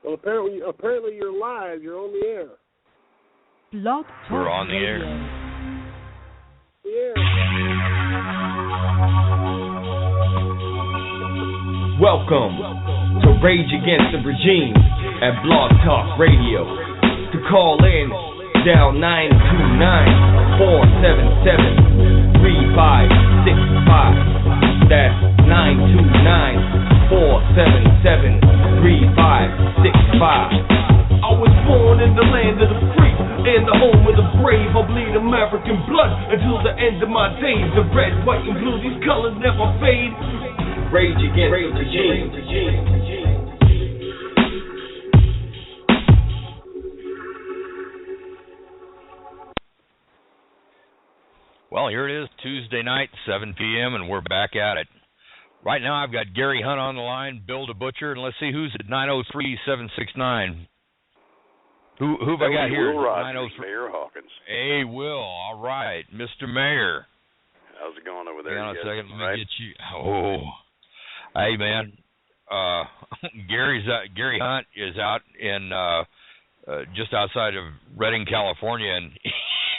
Well, apparently you're live. You're on the air. Blog Talk We're on the air. Yeah. Welcome to Rage Against the Regime at Blog Talk Radio. To call in, dial 929-477-3565. That's 929-477-3565. I was born in the land of the free, in the home of the brave. I bleed American blood until the end of my days. The red, white, and blue, these colors never fade. Rage against the regime. Well, here it is, Tuesday night, 7 p.m., and we're back at it. Right now, I've got Gary Hunt on the line, Bill the Butcher, and let's see who's at 903-769. Who have I got here? Will Rogers, Mayor Hawkins. Hey, Will. All right, Mr. Mayor. How's it going over there? Hang on a second. Let me get you. Oh, hey, man. Gary Hunt is out in just outside of Redding, California, and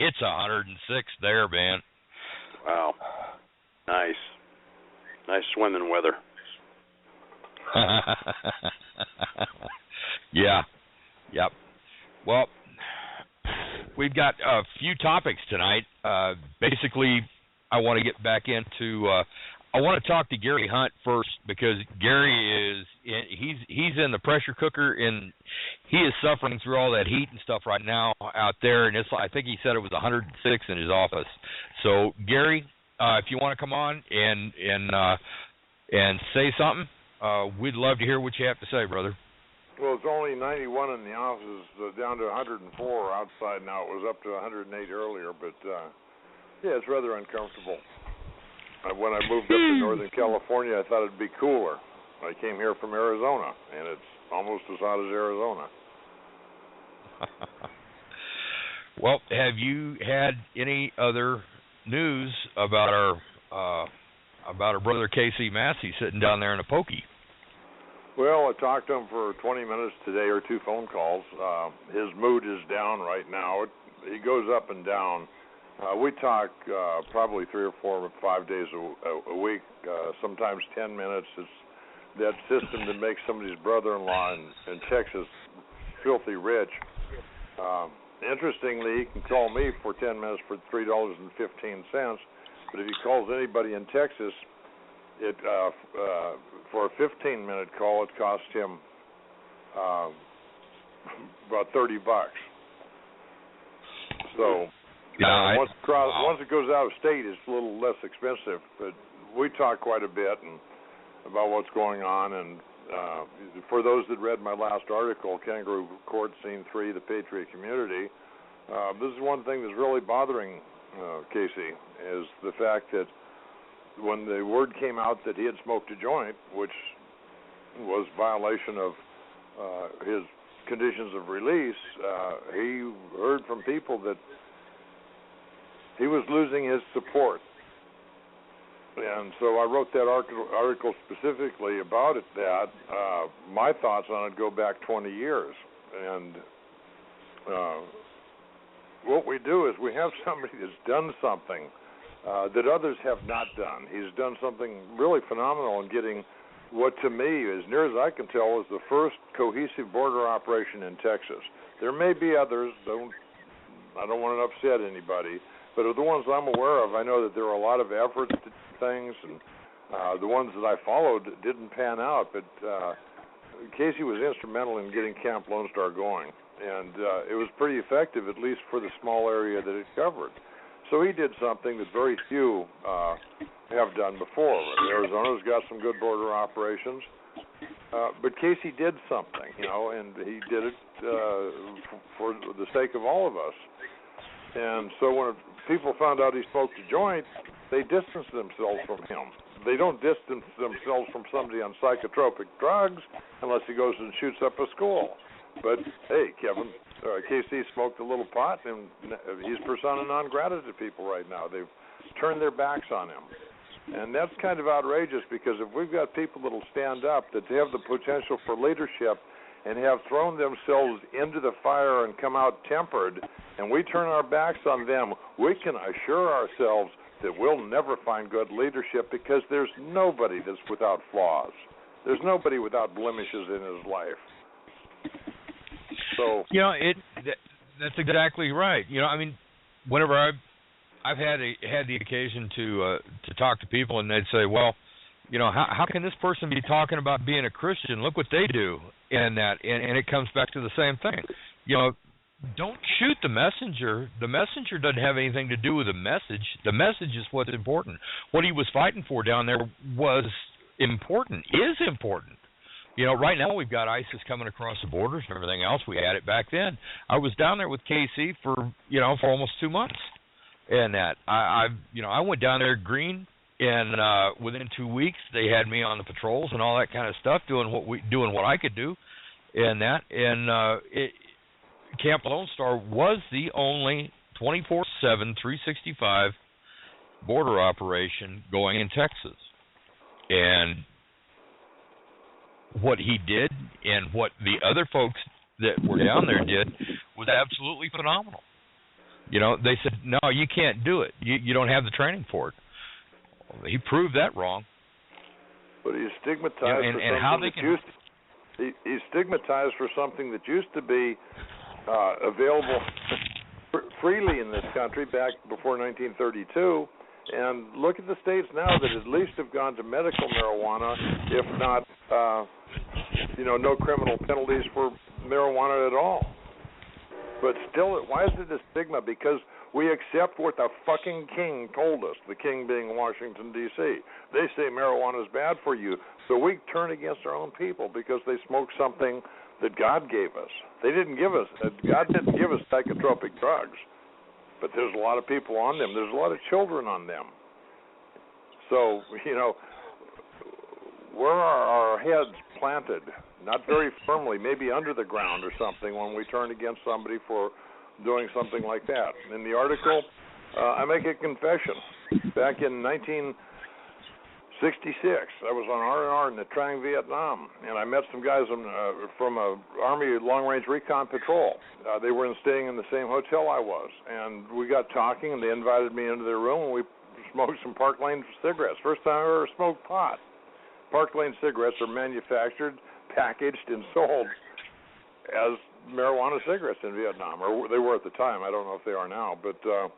it's 106 there, man. Wow. Nice swimming weather. Yeah. Yep. Well, we've got a few topics tonight. Basically, I want to get back into. I want to talk to Gary Hunt first because Gary he's in the pressure cooker and he is suffering through all that heat and stuff right now out there. And I think he said it was 106 in his office. So Gary, if you want to come on and say something, we'd love to hear what you have to say, brother. Well, it's only 91 in the office, down to 104 outside now. It was up to 108 earlier, but yeah, it's rather uncomfortable. When I moved up to Northern California, I thought it'd be cooler. I came here from Arizona, and it's almost as hot as Arizona. Well, have you had any other news about our brother K.C.Massey sitting down there in a pokey? Well, I talked to him for 20 minutes today, or 2 phone calls. His mood is down right now. He goes up and down. We talk probably 3 or 4 or 5 days a week, sometimes 10 minutes. It's that system that makes somebody's brother-in-law in Texas filthy rich. Interestingly, he can call me for 10 minutes for $3.15, but if he calls anybody in Texas, for a 15-minute call, it cost him about $30. So once it goes out of state, it's a little less expensive. But we talk quite a bit about what's going on. And for those that read my last article, Kangaroo Court Scene 3, The Patriot Community, this is one thing that's really bothering Casey, is the fact that when the word came out that he had smoked a joint, which was violation of his conditions of release, he heard from people that he was losing his support. And so I wrote that article specifically about it, that my thoughts on it go back 20 years. And what we do is we have somebody that's done something that others have not done. He's done something really phenomenal in getting what, to me, as near as I can tell, is the first cohesive border operation in Texas. There may be others. I don't want to upset anybody, but of the ones I'm aware of, I know that there are a lot of efforts to do things, and the ones that I followed didn't pan out, but Casey was instrumental in getting Camp Lone Star going, and it was pretty effective, at least for the small area that it covered. So he did something that very few have done before. Arizona's got some good border operations, but Casey did something, and he did it for the sake of all of us. And so when people found out he smoked a joint, they distanced themselves from him. They don't distance themselves from somebody on psychotropic drugs unless he goes and shoots up a school. But, hey, Kevin, KC smoked a little pot, and he's persona non grata to people right now. They've turned their backs on him. And that's kind of outrageous, because if we've got people that will stand up, that have the potential for leadership, and have thrown themselves into the fire and come out tempered, and we turn our backs on them, we can assure ourselves that we'll never find good leadership, because there's nobody that's without flaws. There's nobody without blemishes in his life. So that's exactly right. I mean, whenever I've had the occasion to talk to people, and they'd say, well, how can this person be talking about being a Christian? Look what they do, and it comes back to the same thing. Don't shoot the messenger. The messenger doesn't have anything to do with the message. The message is what's important. What he was fighting for down there was important, is important. Right now we've got ISIS coming across the borders and everything else. We had it back then. I was down there with KC for almost 2 months, and I went down there green, and within 2 weeks they had me on the patrols and all that kind of stuff, doing what I could do, Camp Lone Star was the only 24/7, 365 border operation going in Texas. And what he did and what the other folks that were down there did was absolutely phenomenal. They said, no, you can't do it. You don't have the training for it. He proved that wrong. But he's stigmatized he's stigmatized for something that used to be available freely in this country back before 1932, and look at the states now that at least have gone to medical marijuana, if not, no criminal penalties for marijuana at all. But still, why is it a stigma? Because we accept what the fucking king told us, the king being Washington, D.C. They say marijuana is bad for you, so we turn against our own people because they smoke something that God gave us. God didn't give us psychotropic drugs, but there's a lot of people on them. There's a lot of children on them. So, where are our heads planted? Not very firmly, maybe under the ground or something, when we turn against somebody for doing something like that. In the article, I make a confession. Back in 1966, I was on R&R in the Trang, Vietnam, and I met some guys from a Army long-range recon patrol. They were staying in the same hotel I was, and we got talking, and they invited me into their room, and we smoked some Park Lane cigarettes. First time I ever smoked pot. Park Lane cigarettes are manufactured, packaged, and sold as marijuana cigarettes in Vietnam, or they were at the time. I don't know if they are now, but I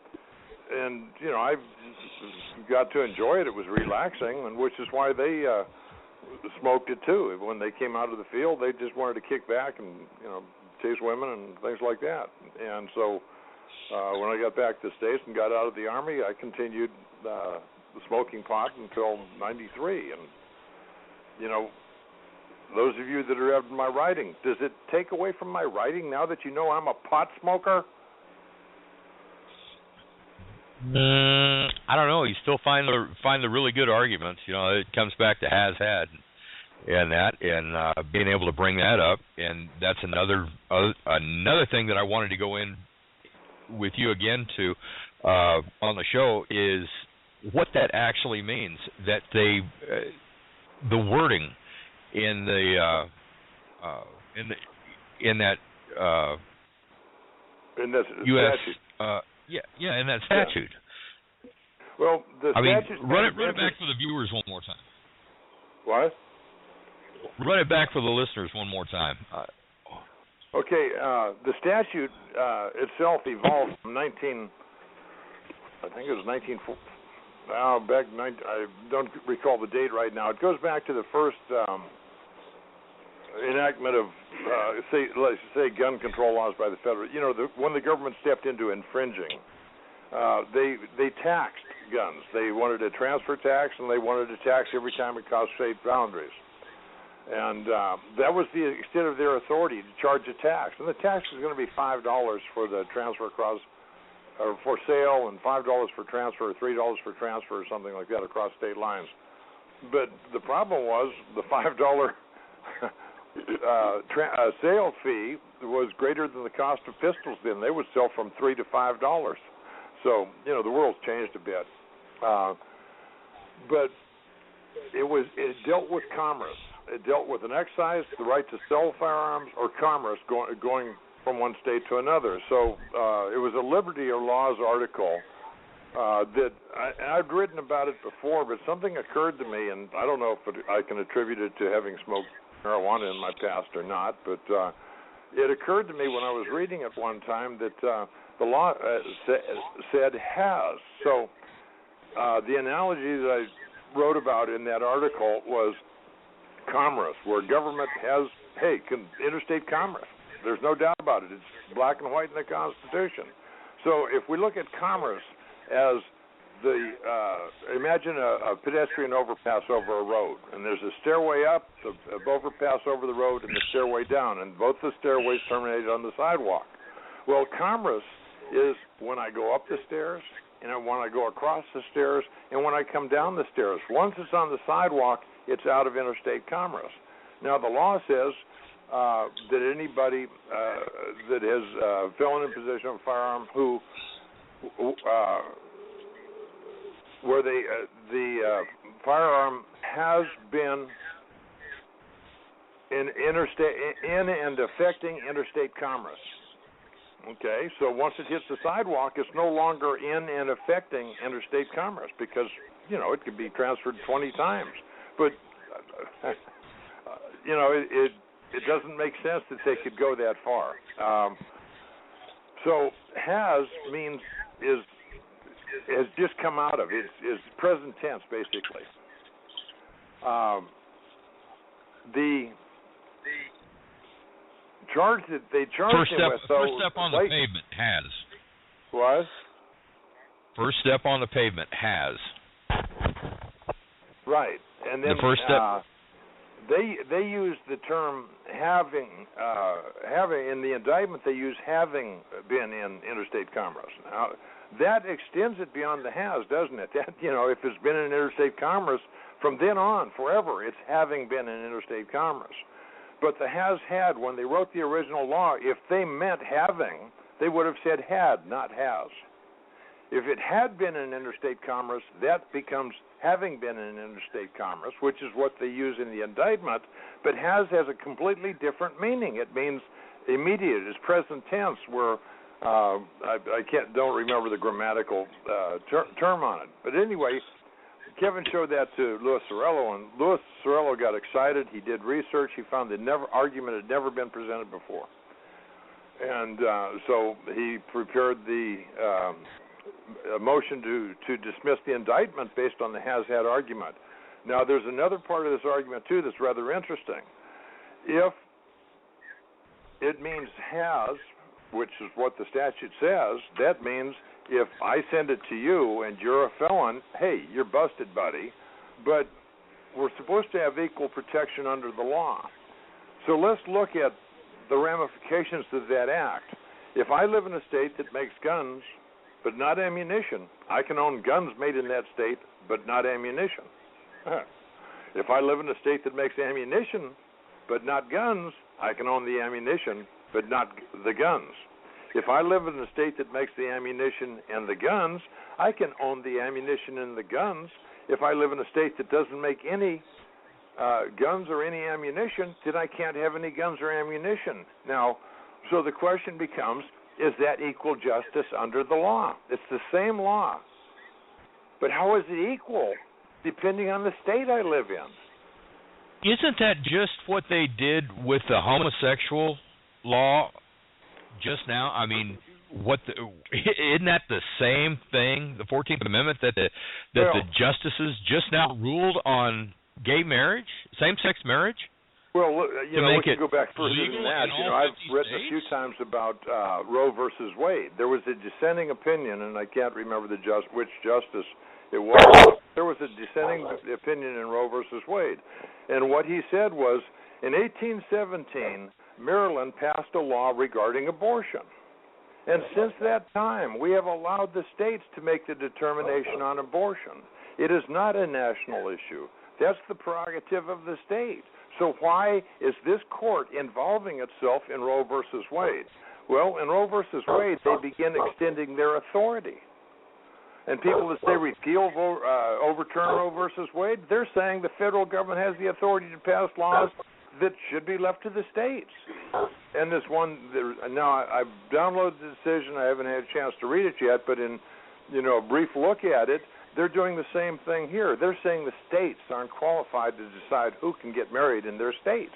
got to enjoy it. It was relaxing, and which is why they smoked it too. When they came out of the field, they just wanted to kick back and chase women and things like that. And so when I got back to the States and got out of the Army, I continued the smoking pot until '93. And those of you that are having my writing, does it take away from my writing now that you know I'm a pot smoker? I don't know. You still find the really good arguments. It comes back to has had, and being able to bring that up, and that's another thing that I wanted to go in with you again to on the show is what that actually means. That the wording in that U.S. statute. In that statute. Yeah. Well, the statute. Run it back for the viewers one more time. What? Run it back for the listeners one more time. Okay, the statute itself evolved from I don't recall the date right now. It goes back to the first enactment of, let's say, gun control laws by the federal. When the government stepped into infringing, they taxed guns. They wanted a transfer tax, and they wanted to tax every time it crossed state boundaries. And that was the extent of their authority to charge a tax. And the tax was going to be $5 for the transfer across, or for sale, and $5 for transfer, or $3 for transfer, or something like that across state lines. But the problem was the $5 sale fee was greater than the cost of pistols then. They would sell from $3 to $5. So, the world's changed a bit. But it dealt with commerce. it dealt with an excise, the right to sell firearms, or commerce going from one state to another. So it was a Liberty or Laws article that I'd written about it before, but something occurred to me, and I don't know if I can attribute it to having smoked marijuana in my past or not, but it occurred to me when I was reading it one time that the law said has. So the analogy that I wrote about in that article was commerce, where government has, interstate commerce. There's no doubt about it. It's black and white in the Constitution. So if we look at commerce as imagine a pedestrian overpass over a road, and there's a stairway up, the overpass over the road, and the stairway down, and both the stairways terminate on the sidewalk. Well, commerce is when I go up the stairs, and when I go across the stairs, and when I come down the stairs. Once it's on the sidewalk, it's out of interstate commerce. Now, the law says that anybody that has felon in possession of a firearm where the firearm has been in and affecting interstate commerce. Okay, so once it hits the sidewalk, it's no longer in and affecting interstate commerce because, it could be transferred 20 times. But, it doesn't make sense that they could go that far. So has means has just come out of. Is present tense, basically. The charge that they charged him with. First step on the pavement has. What? First step on the pavement has. Right, and then the first step. They use the term having in the indictment. They use having been in interstate commerce. Now that extends it beyond the has, doesn't it? That if it's been in interstate commerce from then on forever, it's having been in interstate commerce. But the has had, when they wrote the original law, if they meant having, they would have said had, not has. If it had been in interstate commerce, that becomes having been in interstate commerce, which is what they use in the indictment, but has a completely different meaning. It means immediate. It's present tense, where I don't remember the grammatical term on it. But anyway, Kevin showed that to Louis Sorello, and Louis Sorello got excited. He did research. He found the argument had never been presented before. And so he prepared the motion to dismiss the indictment based on the has-had argument. Now, there's another part of this argument, too, that's rather interesting. If it means has, which is what the statute says, that means if I send it to you and you're a felon, hey, you're busted, buddy. But we're supposed to have equal protection under the law. So let's look at the ramifications of that act. If I live in a state that makes guns but not ammunition, I can own guns made in that state but not ammunition. If I live in a state that makes ammunition but not guns, I can own the ammunition but not the guns. If I live in a state that makes the ammunition and the guns, I can own the ammunition and the guns. If I live in a state that doesn't make any guns or any ammunition, then I can't have any guns or ammunition. Now, so the question becomes, is that equal justice under the law? It's the same law. But how is it equal depending on the state I live in? Isn't that just what they did with the homosexual law just now? I mean, isn't that the same thing, the 14th Amendment, that the justices just now ruled on gay marriage, same-sex marriage? Well, we can go back further than that. I've written a few times about Roe versus Wade. There was a dissenting opinion, and I can't remember which justice it was. There was a dissenting opinion in Roe versus Wade. And what he said was, in 1817, Maryland passed a law regarding abortion. And since that time, we have allowed the states to make the determination on abortion. It is not a national issue. That's the prerogative of the state. So why is this court involving itself in Roe versus Wade? Well, in Roe versus Wade, they begin extending their authority. And people that say repeal, overturn Roe versus Wade, they're saying the federal government has the authority to pass laws that should be left to the states. And this one, now I've downloaded the decision. I haven't had a chance to read it yet, but in a brief look at it, they're doing the same thing here. They're saying the states aren't qualified to decide who can get married in their state.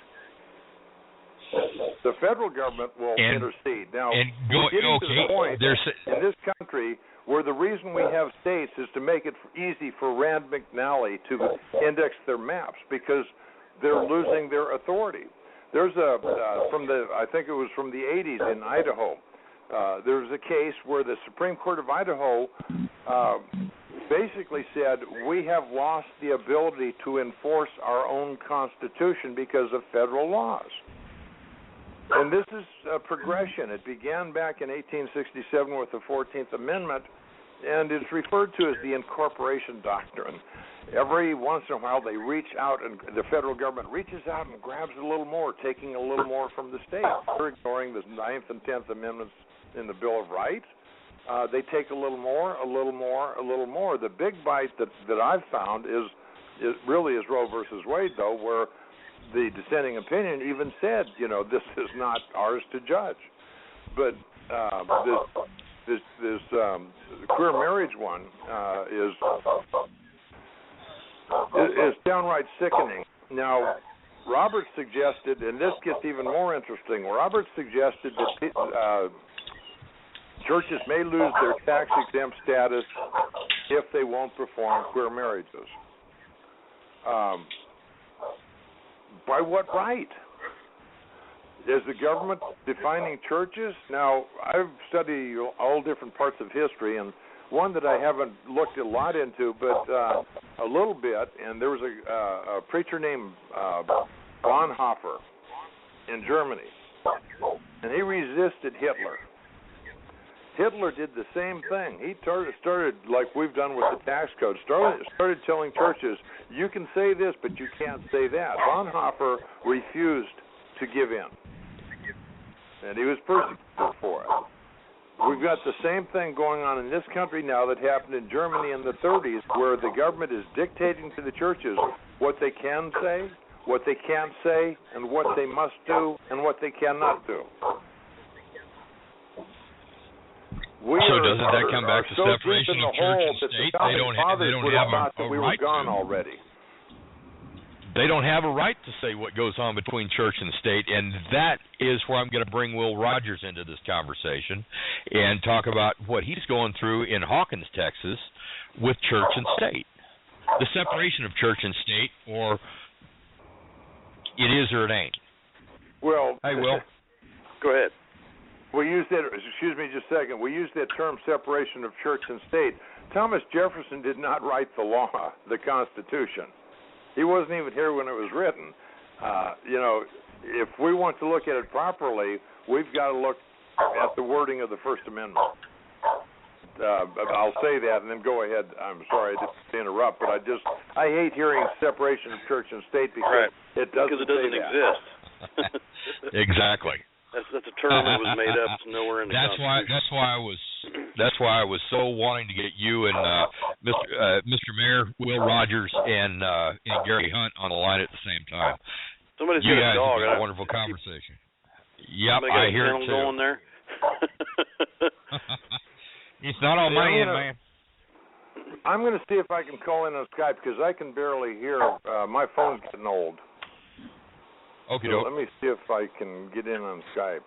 The federal government will intercede. Now, we're getting to the point in this country where the reason we have states is to make it easy for Rand McNally to index their maps because they're losing their authority. There's I think it was from the 80s in Idaho. There was a case where the Supreme Court of Idaho basically said we have lost the ability to enforce our own Constitution because of federal laws. And this is a progression. It began back in 1867 with the 14th Amendment, and it's referred to as the incorporation doctrine. Every once in a while they reach out, and the federal government reaches out and grabs a little more, taking a little more from the state. They're ignoring the 9th and 10th Amendments in the Bill of Rights. They take a little more, a little more, a little more. The big bite that I've found is Roe versus Wade, though, where the dissenting opinion even said, this is not ours to judge. But this queer marriage one is downright sickening. Now, Robert suggested, and this gets even more interesting, Robert suggested that churches may lose their tax-exempt status if they won't perform queer marriages. By what right? Is the government defining churches? Now, I've studied all different parts of history, and one that I haven't looked a lot into, but a little bit, and there was a preacher named Bonhoeffer in Germany, and he resisted Hitler. Hitler did the same thing. He started like we've done with the tax code, started telling churches, you can say this, but you can't say that. Bonhoeffer refused to give in, and he was persecuted for it. We've got the same thing going on in this country now that happened in Germany in the 30s, where the government is dictating to the churches what they can say, what they can't say, and what they must do, and what they cannot do. So doesn't that come back to separation of church and state? They don't have a right to. Already. They don't have a right to say what goes on between church and state, and that is where I'm going to bring Will Rogers into this conversation and talk about what he's going through in Hawkins, Texas, with church and state. The separation of church and state, or it is or it ain't. Well, hey, Will. Go ahead. We use that, excuse me just a second, we use that term separation of church and state. Thomas Jefferson did not write the law, the Constitution. He wasn't even here when it was written. If we want to look at it properly, we've got to look at the wording of the First Amendment. I'll say that and then go ahead. I'm sorry I didn't interrupt, but I hate hearing separation of church and state because it doesn't exist. Exactly. That's a term that was made up. It's nowhere in the Constitution. That's why I was so wanting to get you and Mr. Mayor, Will Rogers, and Gary Hunt on the line at the same time. Somebody's you got guys a dog. have got a wonderful conversation. Yep, I hear it too. Going there? It's not on my end, man. I'm going to see if I can call in on Skype because I can barely hear. My phone's getting old. Okay, so let me see if I can get in on Skype.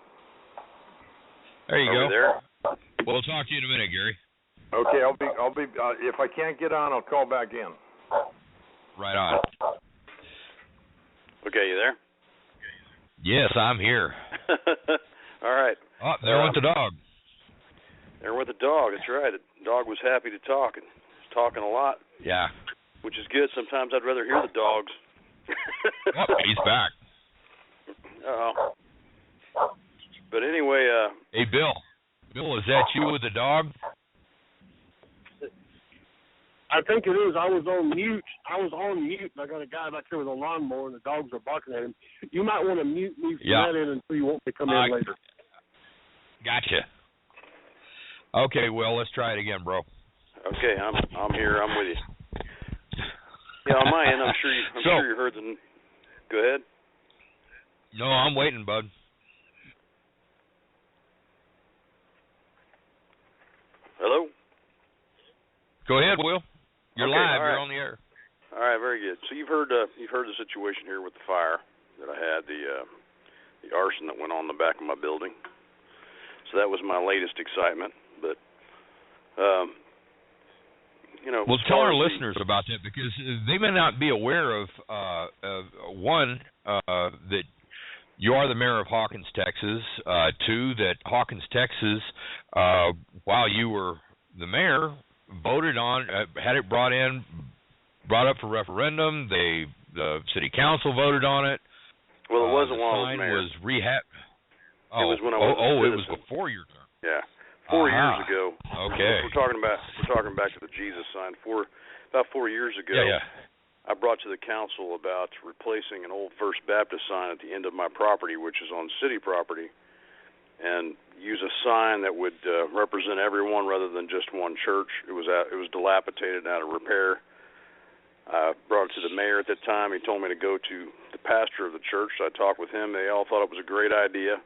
There you go. There? We'll talk to you in a minute, Gary. Okay, I'll be. If I can't get on, I'll call back in. Right on. Okay, you there? Yes, I'm here. All right. Oh, there went the dog. There went the dog. That's right. The dog was happy to talk and was talking a lot. Yeah. Which is good. Sometimes I'd rather hear the dogs. Oh, he's back. Uh-oh. But anyway, hey, Bill. Bill, is that you with the dog? I think it is. I was on mute. And I got a guy back here with a lawnmower, and the dogs are barking at him. You might want to mute me from that end until you want me to come in later. Gotcha. Okay, Will, let's try it again, bro. Okay, I'm here. I'm with you. Yeah, on my end, I'm sure you heard the. Go ahead. No, I'm waiting, bud. Hello. Go ahead, Will. You're okay, live. Right. You're on the air. All right, very good. So you've heard the situation here with the fire that I had, the arson that went on in the back of my building. So that was my latest excitement. But well, tell our listeners about that, because they may not be aware of one, that you are the mayor of Hawkins, Texas. Two, that Hawkins, Texas, while you were the mayor, voted on, had it brought up for referendum. The city council voted on it. Well, it wasn't while I was mayor. Was rehab. It was when I was a it citizen. was before your term. Yeah. 4 years ago. Okay. We're talking back to the Jesus sign. About 4 years ago, I brought to the council about replacing an old First Baptist sign at the end of my property, which is on city property, and use a sign that would represent everyone rather than just one church. It was dilapidated and out of repair. I brought it to the mayor at that time. He told me to go to the pastor of the church. So I talked with him. They all thought it was a great idea.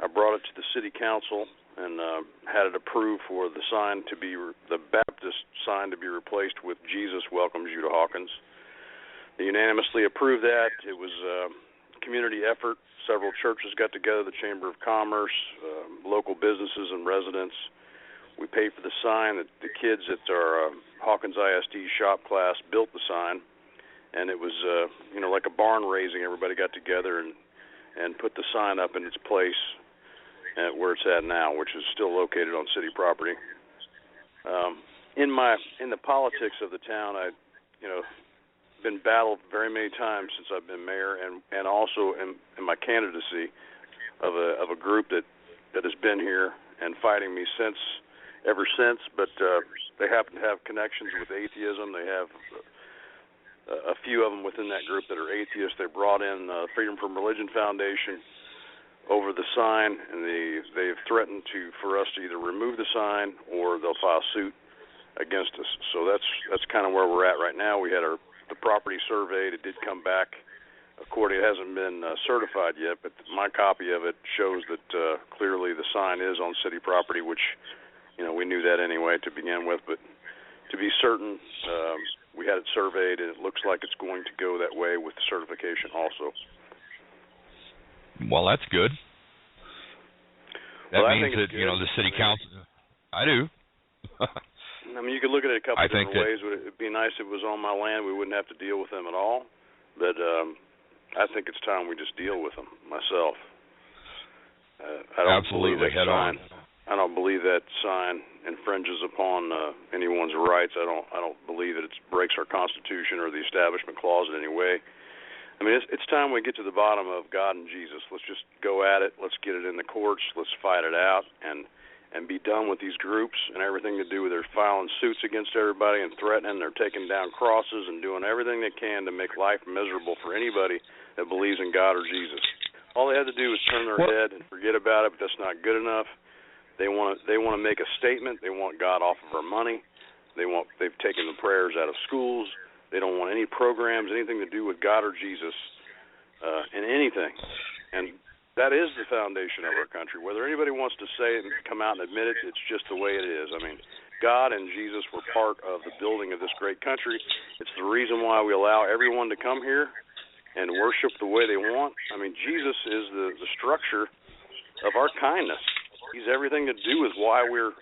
I brought it to the city council and had it approved for the sign to be the Baptist sign to be replaced with Jesus welcomes you to Hawkins. They unanimously approved that. It was a community effort. Several churches got together, the Chamber of Commerce, local businesses and residents. We paid for the sign. The kids at our Hawkins ISD shop class built the sign, and it was like a barn raising. Everybody got together and put the sign up in its place at where it's at now, which is still located on city property. In the politics of the town, I been battled very many times since I've been mayor, and also in my candidacy of a group that has been here and fighting me ever since. But they happen to have connections with atheism. They have a few of them within that group that are atheists. They brought in Freedom from Religion Foundation over the sign, and they've threatened for us to either remove the sign or they'll file suit against us. So that's kind of where we're at right now. We had the property surveyed. It did come back. According, it hasn't been certified yet, but my copy of it shows that clearly the sign is on city property, which we knew that anyway to begin with. But to be certain, we had it surveyed, and it looks like it's going to go that way with the certification also. Well, that's good. That means that, the city council... I do. I mean, you could look at it a couple different ways. It would be nice if it was on my land. We wouldn't have to deal with them at all. But I think it's time we just deal with them myself. I don't Absolutely, head on. I don't believe that sign infringes upon anyone's rights. I don't believe that it breaks our Constitution or the Establishment Clause in any way. I mean, it's time we get to the bottom of God and Jesus. Let's just go at it. Let's get it in the courts. Let's fight it out and be done with these groups and everything to do with their filing suits against everybody and threatening. They're taking down crosses and doing everything they can to make life miserable for anybody that believes in God or Jesus. All they have to do is turn their head and forget about it, but that's not good enough. They want to make a statement. They want God off of our money. They've taken the prayers out of schools. They don't want any programs, anything to do with God or Jesus in anything. And that is the foundation of our country. Whether anybody wants to say it and come out and admit it, it's just the way it is. I mean, God and Jesus were part of the building of this great country. It's the reason why we allow everyone to come here and worship the way they want. I mean, Jesus is the structure of our kindness. He's everything to do with why we're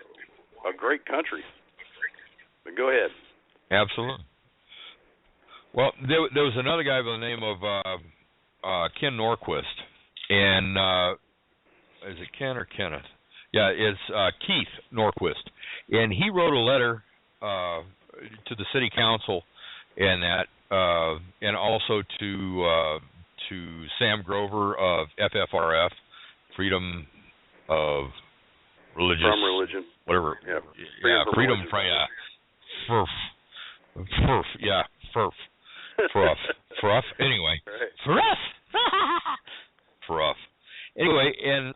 a great country. But go ahead. Absolutely. Well, there was another guy by the name of Ken Norquist, and is it Ken or Kenneth? Yeah, it's Keith Norquist, and he wrote a letter to the city council and also to Sam Grover of FFRF, Freedom of Religious... From Religion. Whatever. Yeah, Freedom from... Fruff. Anyway. Right. Fruff. Anyway, and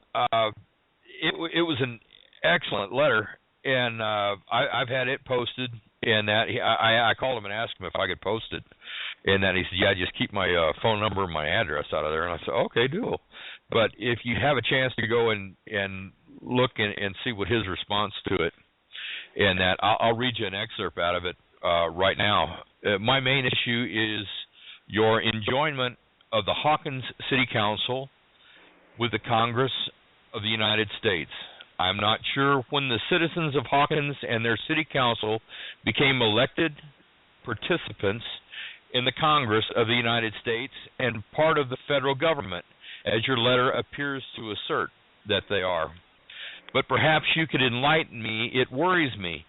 it was an excellent letter, and I've had it posted. And that I called him and asked him if I could post it, and then he said, "Yeah, just keep my phone number and my address out of there." And I said, "Okay, do." But if you have a chance to go and look and see what his response to it, and that I'll read you an excerpt out of it right now. My main issue is your enjoyment of the Hawkins City Council with the Congress of the United States. I'm not sure when the citizens of Hawkins and their city council became elected participants in the Congress of the United States and part of the federal government, as your letter appears to assert that they are. But perhaps you could enlighten me. It worries me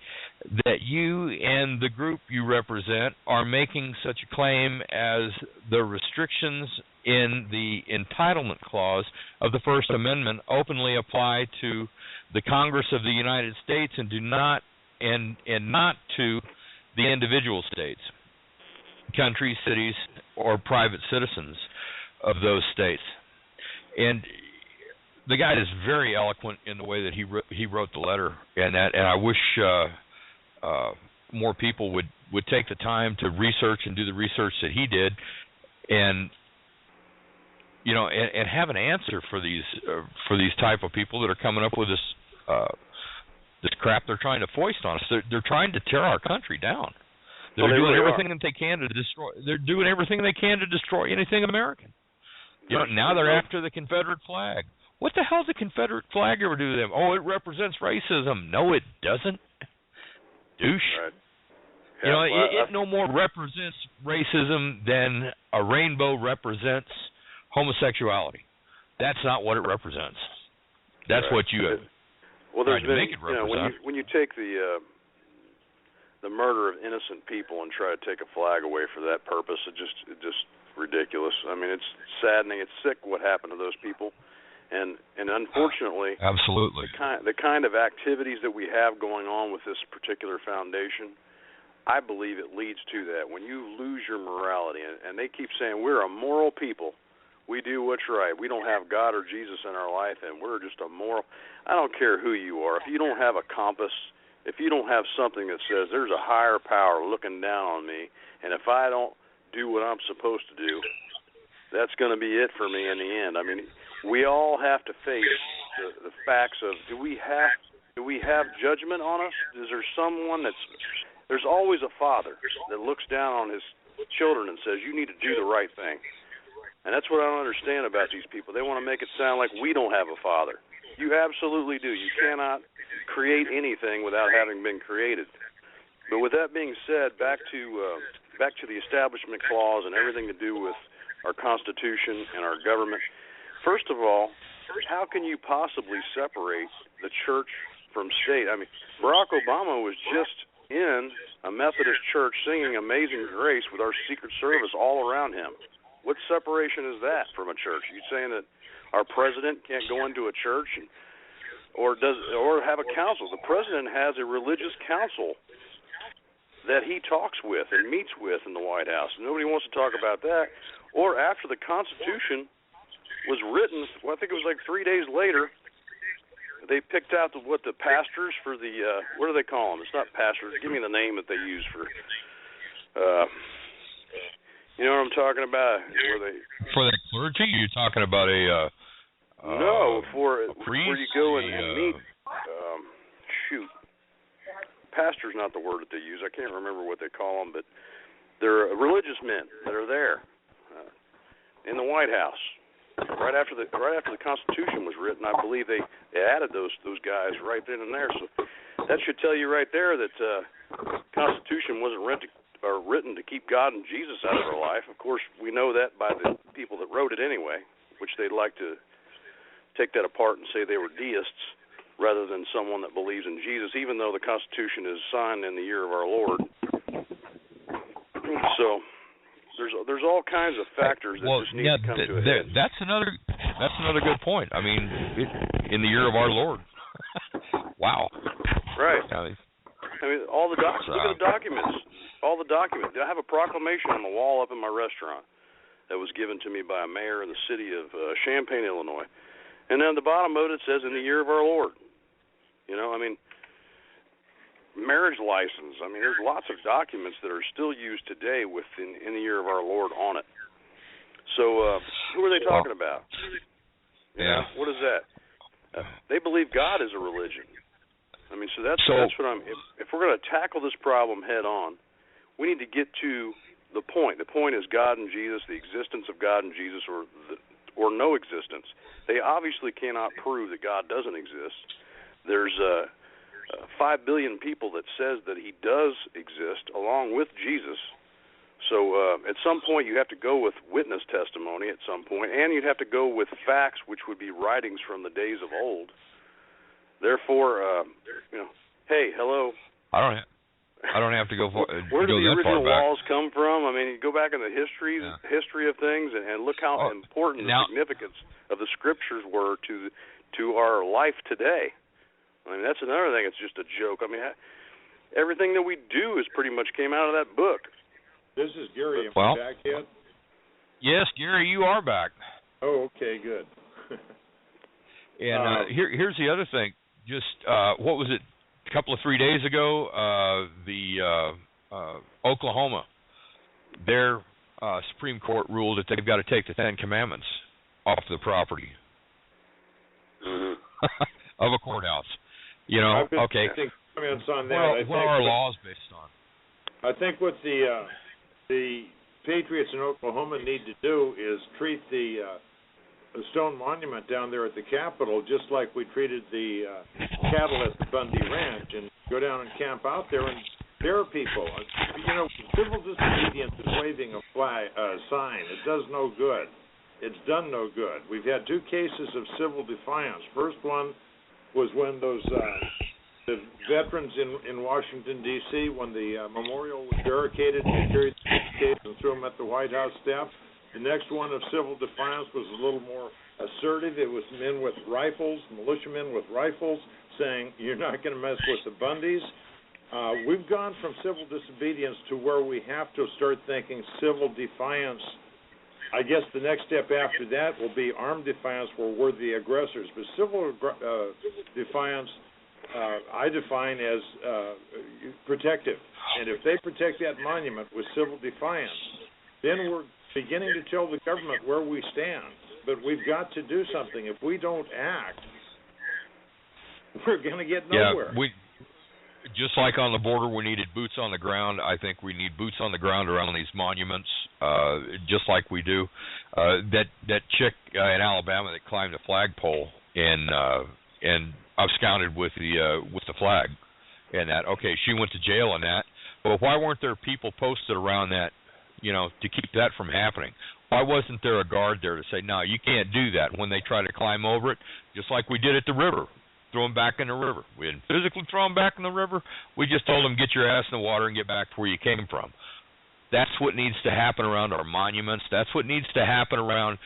that you and the group you represent are making such a claim as the restrictions in the entitlement clause of the First Amendment openly apply to the Congress of the United States and do not and not to the individual states, countries, cities, or private citizens of those states. And the guy is very eloquent in the way that he wrote the letter, and I wish more people would take the time to research and do the research that he did, and and have an answer for these type of people that are coming up with this crap they're trying to foist on us. They're trying to tear our country down. They're doing everything that they can to destroy. They're doing everything they can to destroy anything American. Now they're after the Confederate flag. What the hell does the Confederate flag ever do to them? Oh, it represents racism. No, it doesn't. Douche. Right. Yeah, it no more represents racism than a rainbow represents homosexuality. That's not what it represents. That's what you have tried to make it represent. When you take the murder of innocent people and try to take a flag away for that purpose, it's just ridiculous. I mean, it's saddening. It's sick what happened to those people. And unfortunately, absolutely, the kind of activities that we have going on with this particular foundation, I believe it leads to that. When you lose your morality, and they keep saying we're a moral people, we do what's right. We don't have God or Jesus in our life, and we're just a moral. I don't care who you are. If you don't have a compass, if you don't have something that says there's a higher power looking down on me, and if I don't do what I'm supposed to do, that's going to be it for me in the end. I mean, we all have to face the facts of do we have judgment on us? Is there someone there's always a father that looks down on his children and says you need to do the right thing. And that's what I don't understand about these people. They want to make it sound like we don't have a father. You absolutely do. You cannot create anything without having been created. But with that being said, back to the Establishment Clause and everything to do with our Constitution and our government. First of all, how can you possibly separate the church from state? I mean, Barack Obama was just in a Methodist church singing Amazing Grace with our Secret Service all around him. What separation is that from a church? Are you saying that our president can't go into a church or have a council? The president has a religious council that he talks with and meets with in the White House. Nobody wants to talk about that. Or after the Constitution was written, I think it was like 3 days later, they picked out the pastors for the, what do they call them? It's not pastors. Give me the name that they use for, you know what I'm talking about? For the clergy? You're talking about a where you go and meet, pastor's not the word that they use. I can't remember what they call them, but they're religious men that are there in the White House. Right after the Constitution was written, I believe they added those guys right then and there. So that should tell you right there that Constitution wasn't written to keep God and Jesus out of our life. Of course, we know that by the people that wrote it anyway, which they'd like to take that apart and say they were deists rather than someone that believes in Jesus, even though the Constitution is signed in the year of our Lord. So there's all kinds of factors that just need to come to a head. That's another good point. I mean, in the year of our Lord. Wow. Right. I mean, all the look at the documents. All the documents. I have a proclamation on the wall up in my restaurant that was given to me by a mayor in the city of Champaign, Illinois. And then at the bottom of it says, in the year of our Lord. You know, I mean, marriage license. I mean, there's lots of documents that are still used today in the year of our Lord on it. So who are they talking about? Yeah. What is that? They believe God is a religion. I mean, so that's what I'm. If we're going to tackle this problem head on, we need to get to the point. The point is God and Jesus, the existence of God and Jesus, or no existence. They obviously cannot prove that God doesn't exist. There's 5 billion people that says that he does exist along with Jesus. So at some point you have to go with witness testimony at some point, and you'd have to go with facts, which would be writings from the days of old. Therefore, hey, hello. I don't have to go for. Where do the original laws laws come from? I mean, you go back in the history of things, and look how important the significance of the scriptures were to our life today. I mean, that's another thing. It's just a joke. I mean, everything that we do is pretty much came out of that book. This is Gary. Am I back yet? Yes, Gary, you are back. Oh, okay, good. And here's the other thing. Just what was it? A couple of 3 days ago, the Oklahoma, their Supreme Court ruled that they've got to take the 10 Commandments off the property of a courthouse. You know, okay. I think comments on that. What are our laws based on? I think what the patriots in Oklahoma need to do is treat the stone monument down there at the Capitol just like we treated the cattle at the Bundy Ranch, and go down and camp out there and dare people. You know, civil disobedience is waving a sign. It does no good. It's done no good. We've had 2 cases of civil defiance. First one was when those the veterans in Washington, D.C., when the memorial was barricaded, they carried the case and threw them at the White House steps. The next one of civil defiance was a little more assertive. It was men with rifles, militiamen with rifles, saying, you're not going to mess with the Bundys. We've gone from civil disobedience to where we have to start thinking civil defiance. I guess the next step after that will be armed defiance where we're the aggressors. But civil defiance, I define as protective. And if they protect that monument with civil defiance, then we're beginning to tell the government where we stand. But we've got to do something. If we don't act, we're going to get nowhere. Yeah, just like on the border, we needed boots on the ground. I think we need boots on the ground around these monuments, just like we do. That chick in Alabama that climbed the flagpole and absconded with the flag, and that. Okay, she went to jail on that. But why weren't there people posted around that, you know, to keep that from happening? Why wasn't there a guard there to say, no, you can't do that when they try to climb over it, just like we did at the river, throw them back in the river. We didn't physically throw them back in the river. We just told them, get your ass in the water and get back to where you came from. That's what needs to happen around our monuments. That's what needs to happen around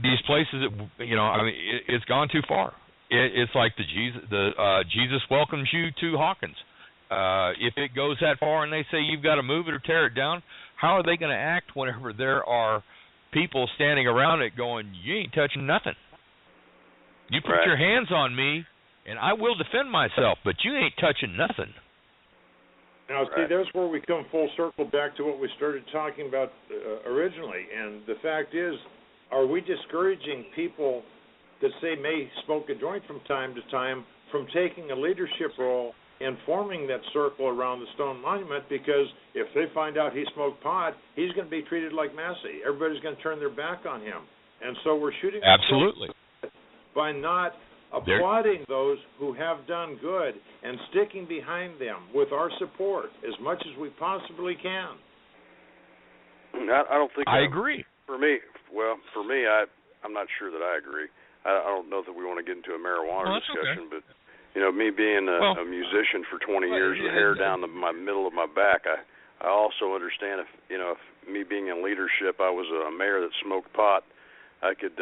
these places that, you know, I mean, it's gone too far. It's like Jesus welcomes you to Hawkins. If it goes that far and they say you've got to move it or tear it down, how are they going to act whenever there are people standing around it going, you ain't touching nothing? You put your hands on me, and I will defend myself, but you ain't touching nothing. Now, see, that's where we come full circle back to what we started talking about originally. And the fact is, are we discouraging people that say may smoke a joint from time to time from taking a leadership role and forming that circle around the stone monument? Because if they find out he smoked pot, he's going to be treated like Massey. Everybody's going to turn their back on him. And so we're shooting absolutely by not applauding those who have done good and sticking behind them with our support as much as we possibly can. I don't think I agree. For me, I'm not sure that I agree. I don't know that we want to get into a marijuana discussion, okay. But you know, me being a musician for 20 years with hair down my middle of my back, I also understand if me being in leadership, I was a mayor that smoked pot. I could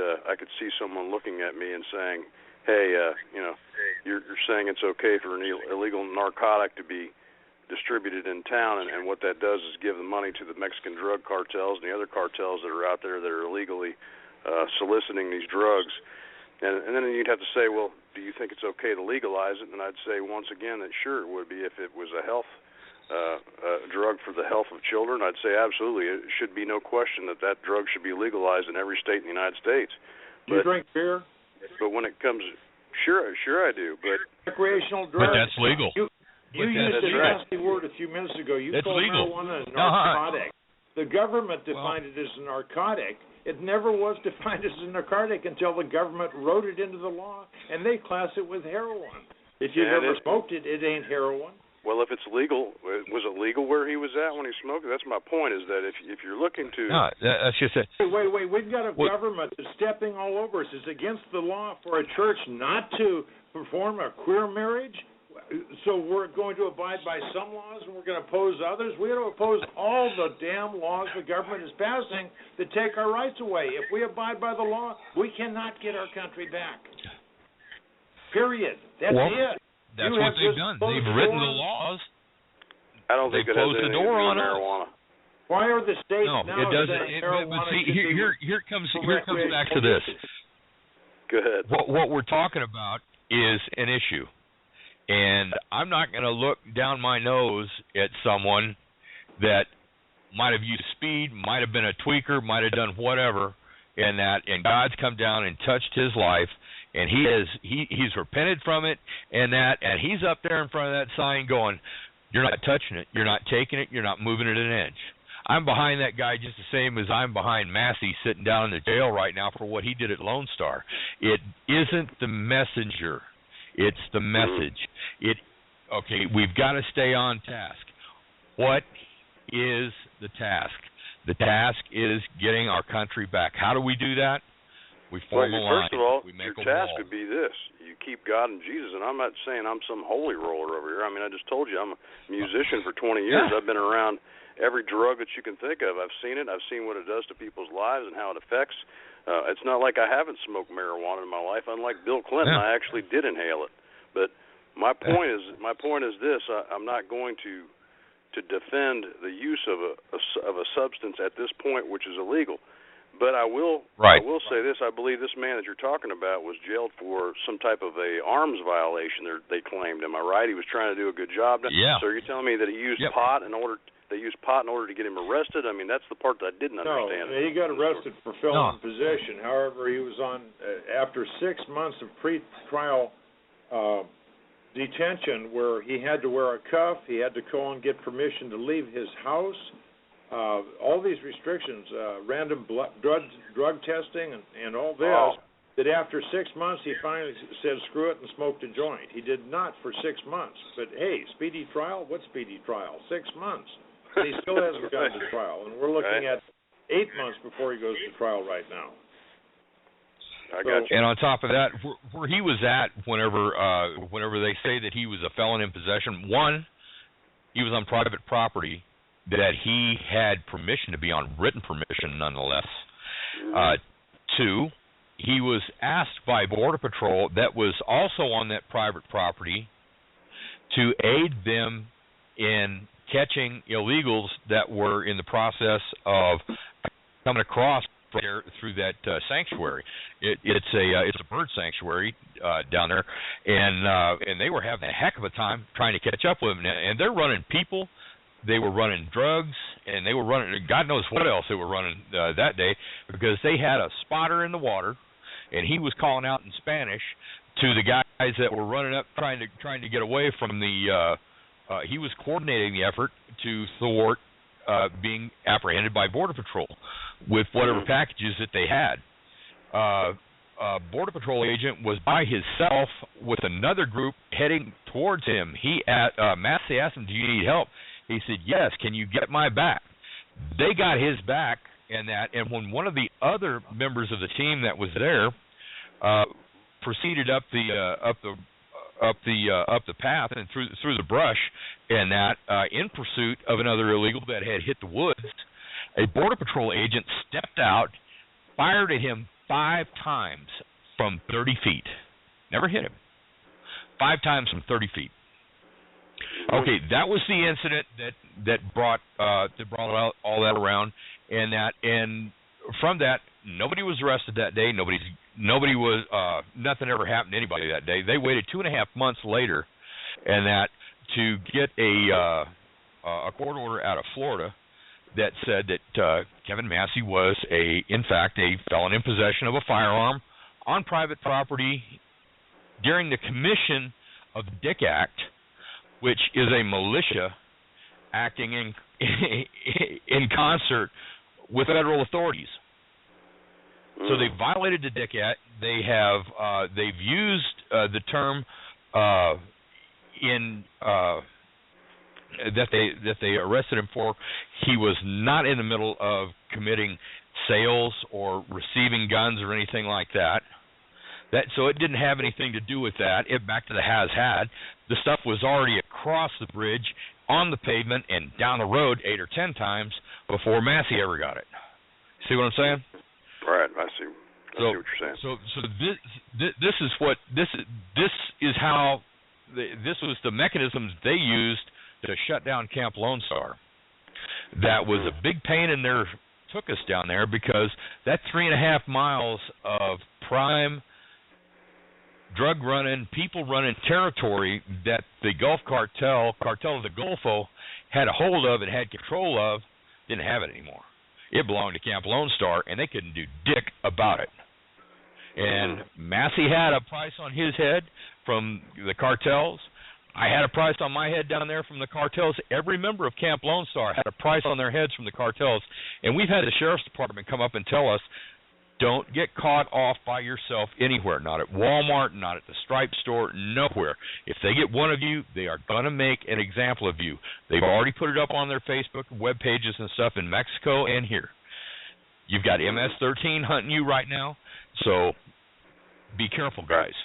see someone looking at me and saying, "Hey, you're saying it's okay for an illegal narcotic to be distributed in town, and what that does is give the money to the Mexican drug cartels and the other cartels that are out there that are illegally soliciting these drugs." And then you'd have to say, well, do you think it's okay to legalize it? And I'd say once again that sure it would be if it was a health drug for the health of children. I'd say absolutely. It should be no question that drug should be legalized in every state in the United States. Do you drink beer? But when it comes, sure I do. But recreational drugs. But that's legal. You used a nasty word a few minutes ago. You called marijuana a narcotic. The government defined it as a narcotic. It never was defined as a narcotic until the government wrote it into the law, and they class it with heroin. If you've ever smoked it, it ain't heroin. Well, if it's legal, was it legal where he was at when he smoked it? That's my point, is that if you're looking to... No, that's just it. Wait, we've got a government that's stepping all over us. It's against the law for a church not to perform a queer marriage, so we're going to abide by some laws and we're going to oppose others. We're going to oppose all the damn laws the government is passing that take our rights away. If we abide by the law, we cannot get our country back. Period. That's it. That's what they've done. They've written the laws. I don't think it has anything to do with marijuana. Why are the states now saying marijuana? But see, here comes back to this. Go ahead. What we're talking about is an issue. And I'm not going to look down my nose at someone that might have used speed, might have been a tweaker, might have done whatever, and God's come down and touched his life, and he's repented from it, and he's up there in front of that sign going, you're not touching it, you're not taking it, you're not moving it an inch. I'm behind that guy just the same as I'm behind Massey sitting down in the jail right now for what he did at Lone Star. It isn't the messenger. It's the message. We've got to stay on task. What is the task? The task is getting our country back. How do we do that? We form a line. First of all, we make your task would be this. You keep God and Jesus. And I'm not saying I'm some holy roller over here. I mean, I just told you I'm a musician for 20 years. Yeah. I've been around every drug that you can think of. I've seen it. I've seen what it does to people's lives and how it affects. It's not like I haven't smoked marijuana in my life. Unlike Bill Clinton, I actually did inhale it. But my point is this: I'm not going to defend the use of a substance at this point, which is illegal. But I will say this: I believe this man that you're talking about was jailed for some type of a arms violation. They claimed. Am I right? He was trying to do a good job. Yeah. So you're telling me that he used pot in order? They used pot in order to get him arrested? I mean, that's the part that I didn't understand. No, he got arrested for felon possession. However, he was on after 6 months of pre-trial detention where he had to wear a cuff, he had to go and get permission to leave his house, all these restrictions, random drug testing and all this, that after 6 months he finally said screw it and smoked a joint. He did not for 6 months. But, hey, speedy trial? What speedy trial? 6 months. And he still hasn't gone to trial. And we're looking at 8 months before he goes to trial right now. I got you. And on top of that, where he was at whenever they say that he was a felon in possession, one, he was on private property that he had permission to be on, written permission nonetheless. Two, he was asked by Border Patrol that was also on that private property to aid them in catching illegals that were in the process of coming across there through that sanctuary. It's a bird sanctuary down there, and they were having a heck of a time trying to catch up with them. And they're running people, they were running drugs, and they were running God knows what else they were running that day, because they had a spotter in the water, and he was calling out in Spanish to the guys that were running up trying to get away from the. He was coordinating the effort to thwart being apprehended by Border Patrol with whatever packages that they had. A Border Patrol agent was by himself with another group heading towards him. Massey asked him, "Do you need help?" He said, "Yes. Can you get my back?" They got his back, and when one of the other members of the team that was there proceeded up the path and through the brush, and in pursuit of another illegal that had hit the woods, a Border Patrol agent stepped out, fired at him 5 times from 30 feet. Never hit him. 5 times from 30 feet. Okay, that was the incident that brought all that around, and from that, nobody was arrested that day. Nobody's nobody was nothing ever happened to anybody that day. They waited 2.5 months later, and that to get a court order out of Florida that said that Kevin Massey was in fact a felon in possession of a firearm on private property during the commission of the Dick Act, which is a militia acting in concert with federal authorities. So they violated the Dick Act. They've used the term that they arrested him for. He was not in the middle of committing sales or receiving guns or anything like that. So it didn't have anything to do with that. Back to the has-had. The stuff was already across the bridge, on the pavement, and down the road 8 or 10 times before Massey ever got it. See what I'm saying? Right, I see what you're saying. So this was the mechanisms they used to shut down Camp Lone Star. That was a big pain in their took us down there, because that 3.5 miles of prime drug running, people running territory that the Gulf Cartel of the Golfo had a hold of and had control of, didn't have it anymore. It belonged to Camp Lone Star, and they couldn't do dick about it. And Massey had a price on his head from the cartels. I had a price on my head down there from the cartels. Every member of Camp Lone Star had a price on their heads from the cartels. And we've had the sheriff's department come up and tell us, don't get caught off by yourself anywhere, not at Walmart, not at the Stripe store, nowhere. If they get one of you, they are going to make an example of you. They've already put it up on their Facebook web pages and stuff in Mexico and here. You've got MS-13 hunting you right now, so be careful, guys.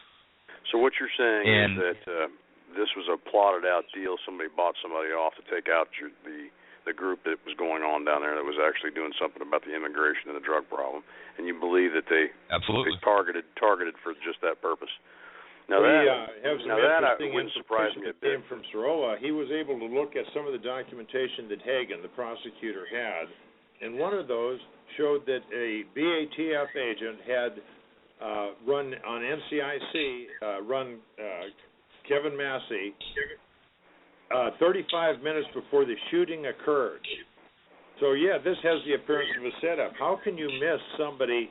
So what you're saying is that this was a plotted-out deal. Somebody bought somebody off to take out the group that was going on down there that was actually doing something about the immigration and the drug problem, and you believe that they targeted for just that purpose. Now that wouldn't surprise me a bit. From Sorolla, he was able to look at some of the documentation that Hagen, the prosecutor, had, and one of those showed that a BATF agent had run on NCIC, Kevin Massey 35 minutes before the shooting occurred. So, yeah, this has the appearance of a setup. How can you miss somebody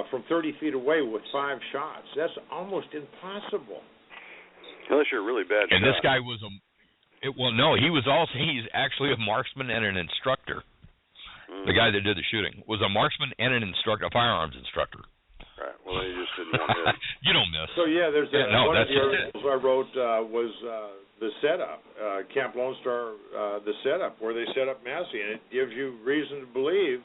from 30 feet away with 5 shots? That's almost impossible. Unless you're a really bad shot. And this guy was he's actually a marksman and an instructor. The guy that did the shooting was a marksman and an instructor, a firearms instructor. Right. Well, you just didn't want to. You don't miss. So, yeah, there's one of the articles I wrote was the setup, Camp Lone Star, the setup, where they set up Massey, and it gives you reason to believe,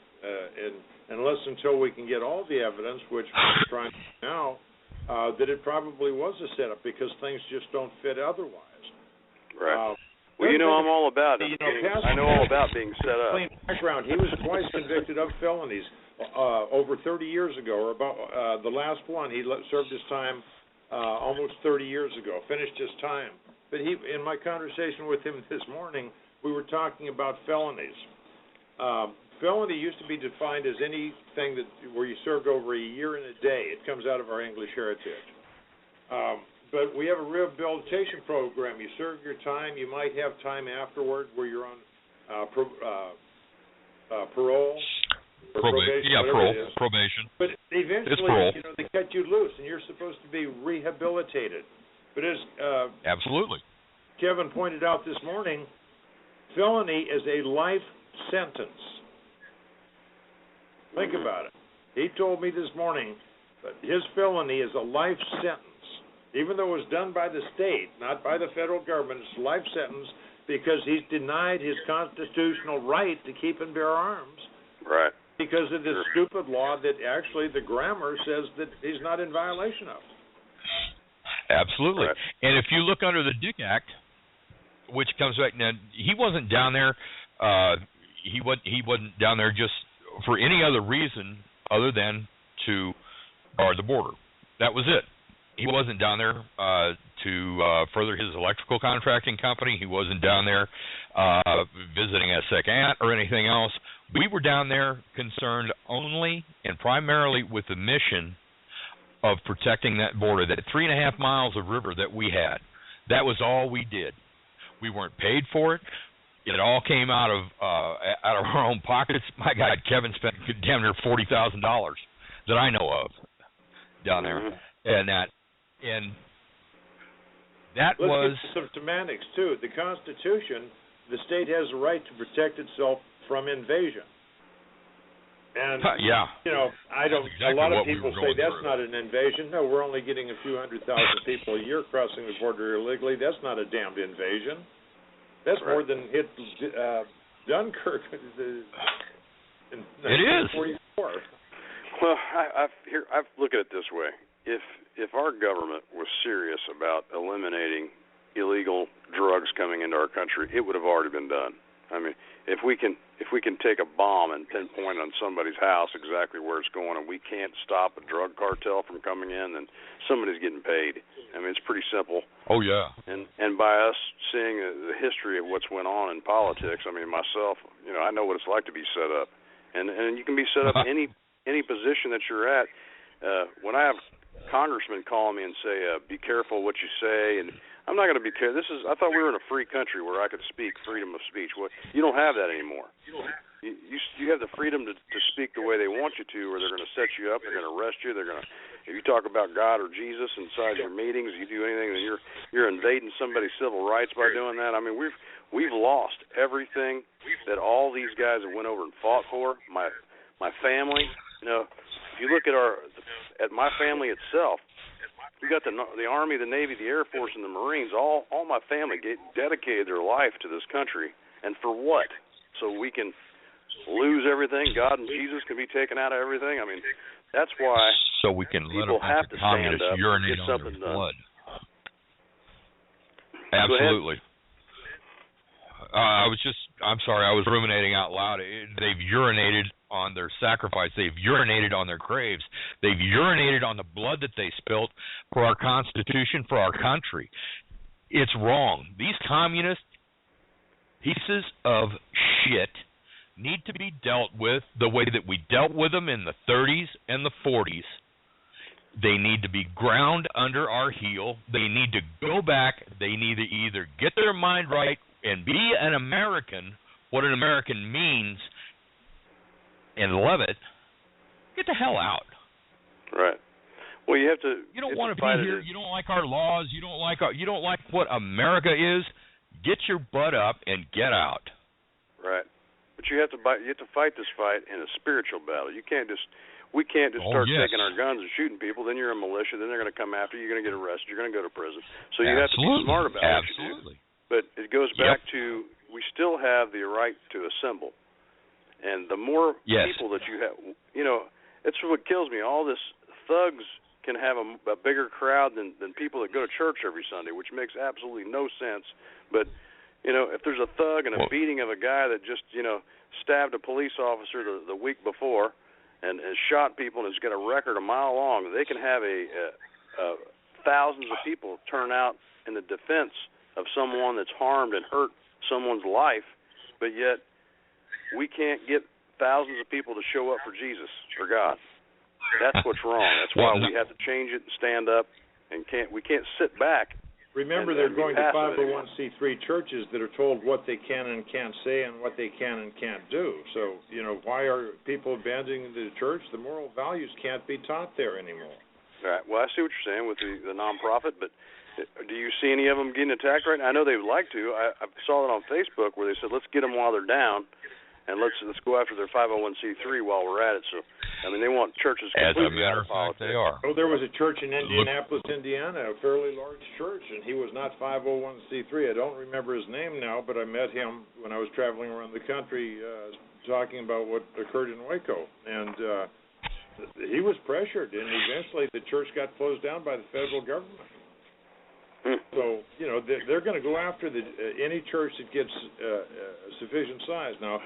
unless until we can get all the evidence, which we're trying to do now, that it probably was a setup, because things just don't fit otherwise. Right. Well, I'm all about it. I know all about being set up. Clean background. He was twice convicted of felonies over 30 years ago, or about the last one. He served his time almost 30 years ago, finished his time. But in my conversation with him this morning, we were talking about felonies. Felony used to be defined as anything where you served over a year and a day. It comes out of our English heritage. But we have a rehabilitation program. You serve your time. You might have time afterward where you're on parole. Probation. But eventually, they cut you loose, and you're supposed to be rehabilitated. But as absolutely, Kevin pointed out this morning, felony is a life sentence. Think about it. He told me this morning that his felony is a life sentence. Even though it was done by the state, not by the federal government, it's a life sentence because he's denied his constitutional right to keep and bear arms. Right. Because of this stupid law that actually the grammar says that he's not in violation of. Absolutely. Right. And if you look under the Dick Act, which comes back now, he wasn't down there. He wasn't down there just for any other reason other than to guard the border. That was it. He wasn't down there to further his electrical contracting company. He wasn't down there visiting a sick aunt or anything else. We were down there concerned only and primarily with the mission of protecting that border, that 3.5 miles of river that we had. That was all we did. We weren't paid for it. It all came out of our own pockets. My God, Kevin spent damn near $40,000 that I know of down there, and that was some semantics too. The Constitution, the state has a right to protect itself from invasion. And you know, a lot of people say that's not an invasion. No, we're only getting a few 100,000 people a year crossing the border illegally. That's not a damned invasion. That's more than hit Dunkirk in 1944. Well, I look at it this way: if our government was serious about eliminating illegal drugs coming into our country, it would have already been done. I mean, if we can take a bomb and pinpoint on somebody's house exactly where it's going, and we can't stop a drug cartel from coming in, then somebody's getting paid. I mean, it's pretty simple. Oh yeah. And by us seeing the history of what's went on in politics, I mean, myself, you know, I know what it's like to be set up, and you can be set up any position that you're at. When I have congressmen calling me and say, "Be careful what you say," and I'm not going to be careful. I thought we were in a free country where I could speak, freedom of speech. Well, you don't have that anymore. You have the freedom to speak the way they want you to, or they're going to set you up, they're going to arrest you, if you talk about God or Jesus inside your meetings, you do anything, then you're invading somebody's civil rights by doing that. I mean, we've lost everything that all these guys have went over and fought for. My family, you know, if you look at my family itself, we got the Army, the Navy, the Air Force, and the Marines. All my family dedicated their life to this country, and for what? So we can lose everything. God and Jesus can be taken out of everything. I mean, that's why. So we can let a bunch of communists urinate on their blood. Absolutely. I'm sorry, I was ruminating out loud. They've urinated on their sacrifice. They've urinated on their graves. They've urinated on the blood that they spilt for our Constitution, for our country. It's wrong. These communist pieces of shit need to be dealt with the way that we dealt with them in the 30s and the 40s. They need to be ground under our heel. They need to go back. They need to either get their mind right and be an American, what an American means, and love it. Get the hell out. Right. Well, you have to. You don't want to be here. You don't like our laws. You don't like what America is. Get your butt up and get out. Right. But you have to fight this fight in a spiritual battle. We can't just start taking our guns and shooting people. Then you're a militia. Then they're going to come after you. You're going to get arrested. You're going to go to prison. So you have to be smart about what you do. But it goes back to we still have the right to assemble. And the more people that you have, you know, it's what kills me. All this thugs can have a bigger crowd than people that go to church every Sunday, which makes absolutely no sense. But, you know, if there's a thug and a beating of a guy that just, you know, stabbed a police officer the week before and has shot people and has got a record a mile long, they can have thousands of people turn out in the defense of someone that's harmed and hurt someone's life, but yet we can't get thousands of people to show up for Jesus, for God. That's what's wrong. That's why we have to change it and stand up, and we can't sit back. Remember, they're going to 501c3 churches that are told what they can and can't say and what they can and can't do. So, you know, why are people abandoning the church? The moral values can't be taught there anymore. All right. Well, I see what you're saying with the nonprofit, but do you see any of them getting attacked right now? I know they would like to. I saw it on Facebook where they said, let's get them while they're down, and let's go after their 501c3 while we're at it. So, I mean, they want churches completely out of politics. They are. Oh, there was a church in Indianapolis, Indiana, a fairly large church, and he was not 501c3. I don't remember his name now, but I met him when I was traveling around the country talking about what occurred in Waco. And he was pressured, and eventually the church got closed down by the federal government. So, you know, they're going to go after any church that gets sufficient size. Now,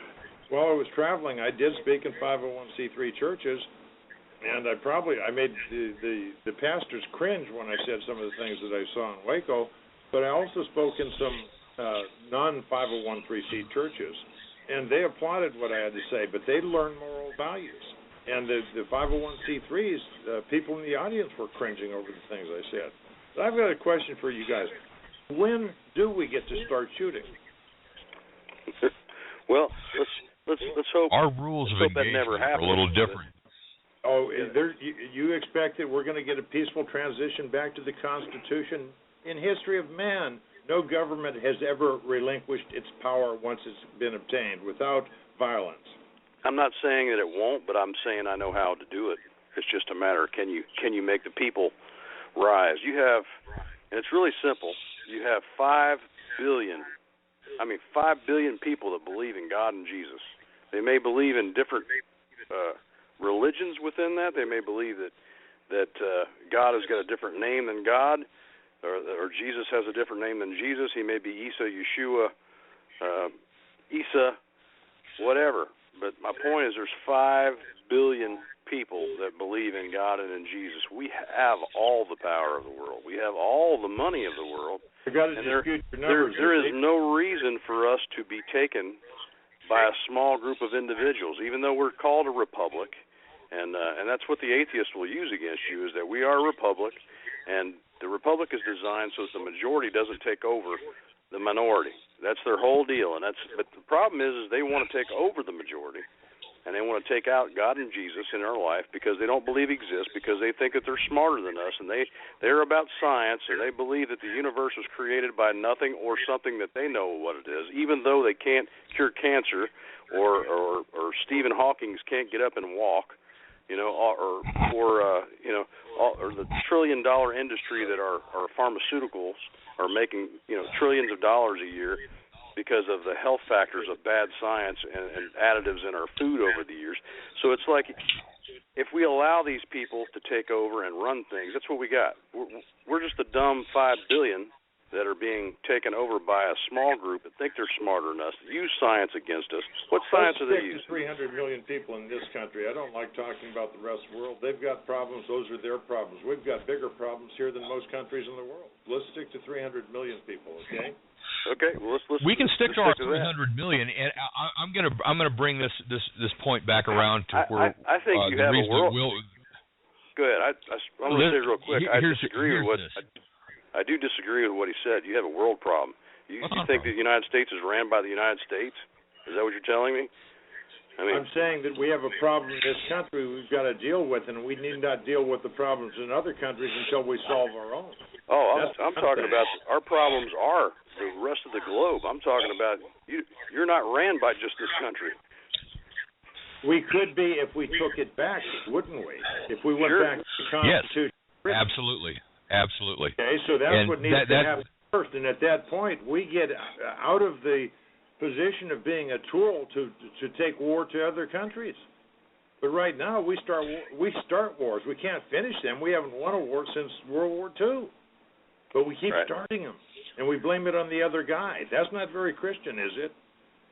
while I was traveling, I did speak in 501c3 churches, and I made the pastors cringe when I said some of the things that I saw in Waco, but I also spoke in some non-501c3 churches, and they applauded what I had to say, but they learned moral values. And the 501c3s, people in the audience were cringing over the things I said. But I've got a question for you guys. When do we get to start shooting? Well, let's hope our rules of engagement are a little different. Oh, you expect that we're going to get a peaceful transition back to the Constitution? In history of man, no government has ever relinquished its power once it's been obtained without violence. I'm not saying that it won't, but I'm saying I know how to do it. It's just a matter of can you make the people rise? You have, and it's really simple. You have 5 billion people that believe in God and Jesus. They may believe in different religions within that. They may believe that God has got a different name than God, or Jesus has a different name than Jesus. He may be Isa, Yeshua, Isa, whatever. But my point is there's 5 billion people that believe in God and in Jesus. We have all the power of the world. We have all the money of the world. And there is no reason for us to be taken by a small group of individuals, even though we're called a republic. And that's what the atheists will use against you, is that we are a republic, and the republic is designed so that the majority doesn't take over the minority. That's their whole deal. But the problem is they want to take over the majority, and they want to take out God and Jesus in our life because they don't believe He exists, because they think that they're smarter than us, and they're about science, and they believe that the universe was created by nothing or something that they know what it is, even though they can't cure cancer or Stephen Hawking can't get up and walk, or the $1 trillion industry that our pharmaceuticals are making, trillions of dollars a year because of the health factors of bad science and additives in our food over the years. So it's like if we allow these people to take over and run things, that's what we got. We're just a dumb 5 billion that are being taken over by a small group that think they're smarter than us, use science against us. What science do they use? 300 million people in this country. I don't like talking about the rest of the world. They've got problems. Those are their problems. We've got bigger problems here than most countries in the world. Let's stick to 300 million people, okay? Okay, well, let's we can stick to our 300 million, and I'm gonna bring this point back around to where I think you have a world. Go ahead. I'm going to say real quick. I disagree with what. I do disagree with what he said. You have a world problem. You think the United States is ran by the United States? Is that what you're telling me? I'm saying that we have a problem in this country we've got to deal with, and we need not deal with the problems in other countries until we solve our own. Oh, I'm talking about our problems are the rest of the globe. I'm talking about you're not ran by just this country. We could be if we took it back, wouldn't we? If we went back to the Constitution. Yes, absolutely. Absolutely. Okay, so that's what needs to happen first. And at that point, we get out of the position of being a tool to take war to other countries. But right now, we start wars. We can't finish them. We haven't won a war since World War II. But we keep starting them, and we blame it on the other guy. That's not very Christian, is it?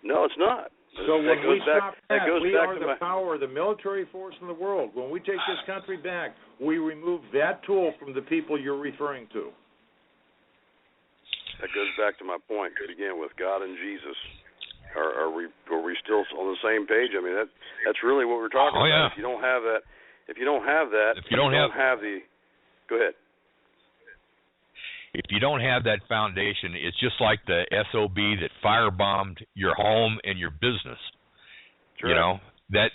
No, it's not. So when we stop that, we are the power, the military force in the world. When we take this country back, we remove that tool from the people you're referring to. That goes back to my point to begin with, God and Jesus. Are we still on the same page? I mean, that's really what we're talking about. Yeah. If you don't have the go ahead. If you don't have that foundation, it's just like the SOB that firebombed your home and your business. Sure. You know, that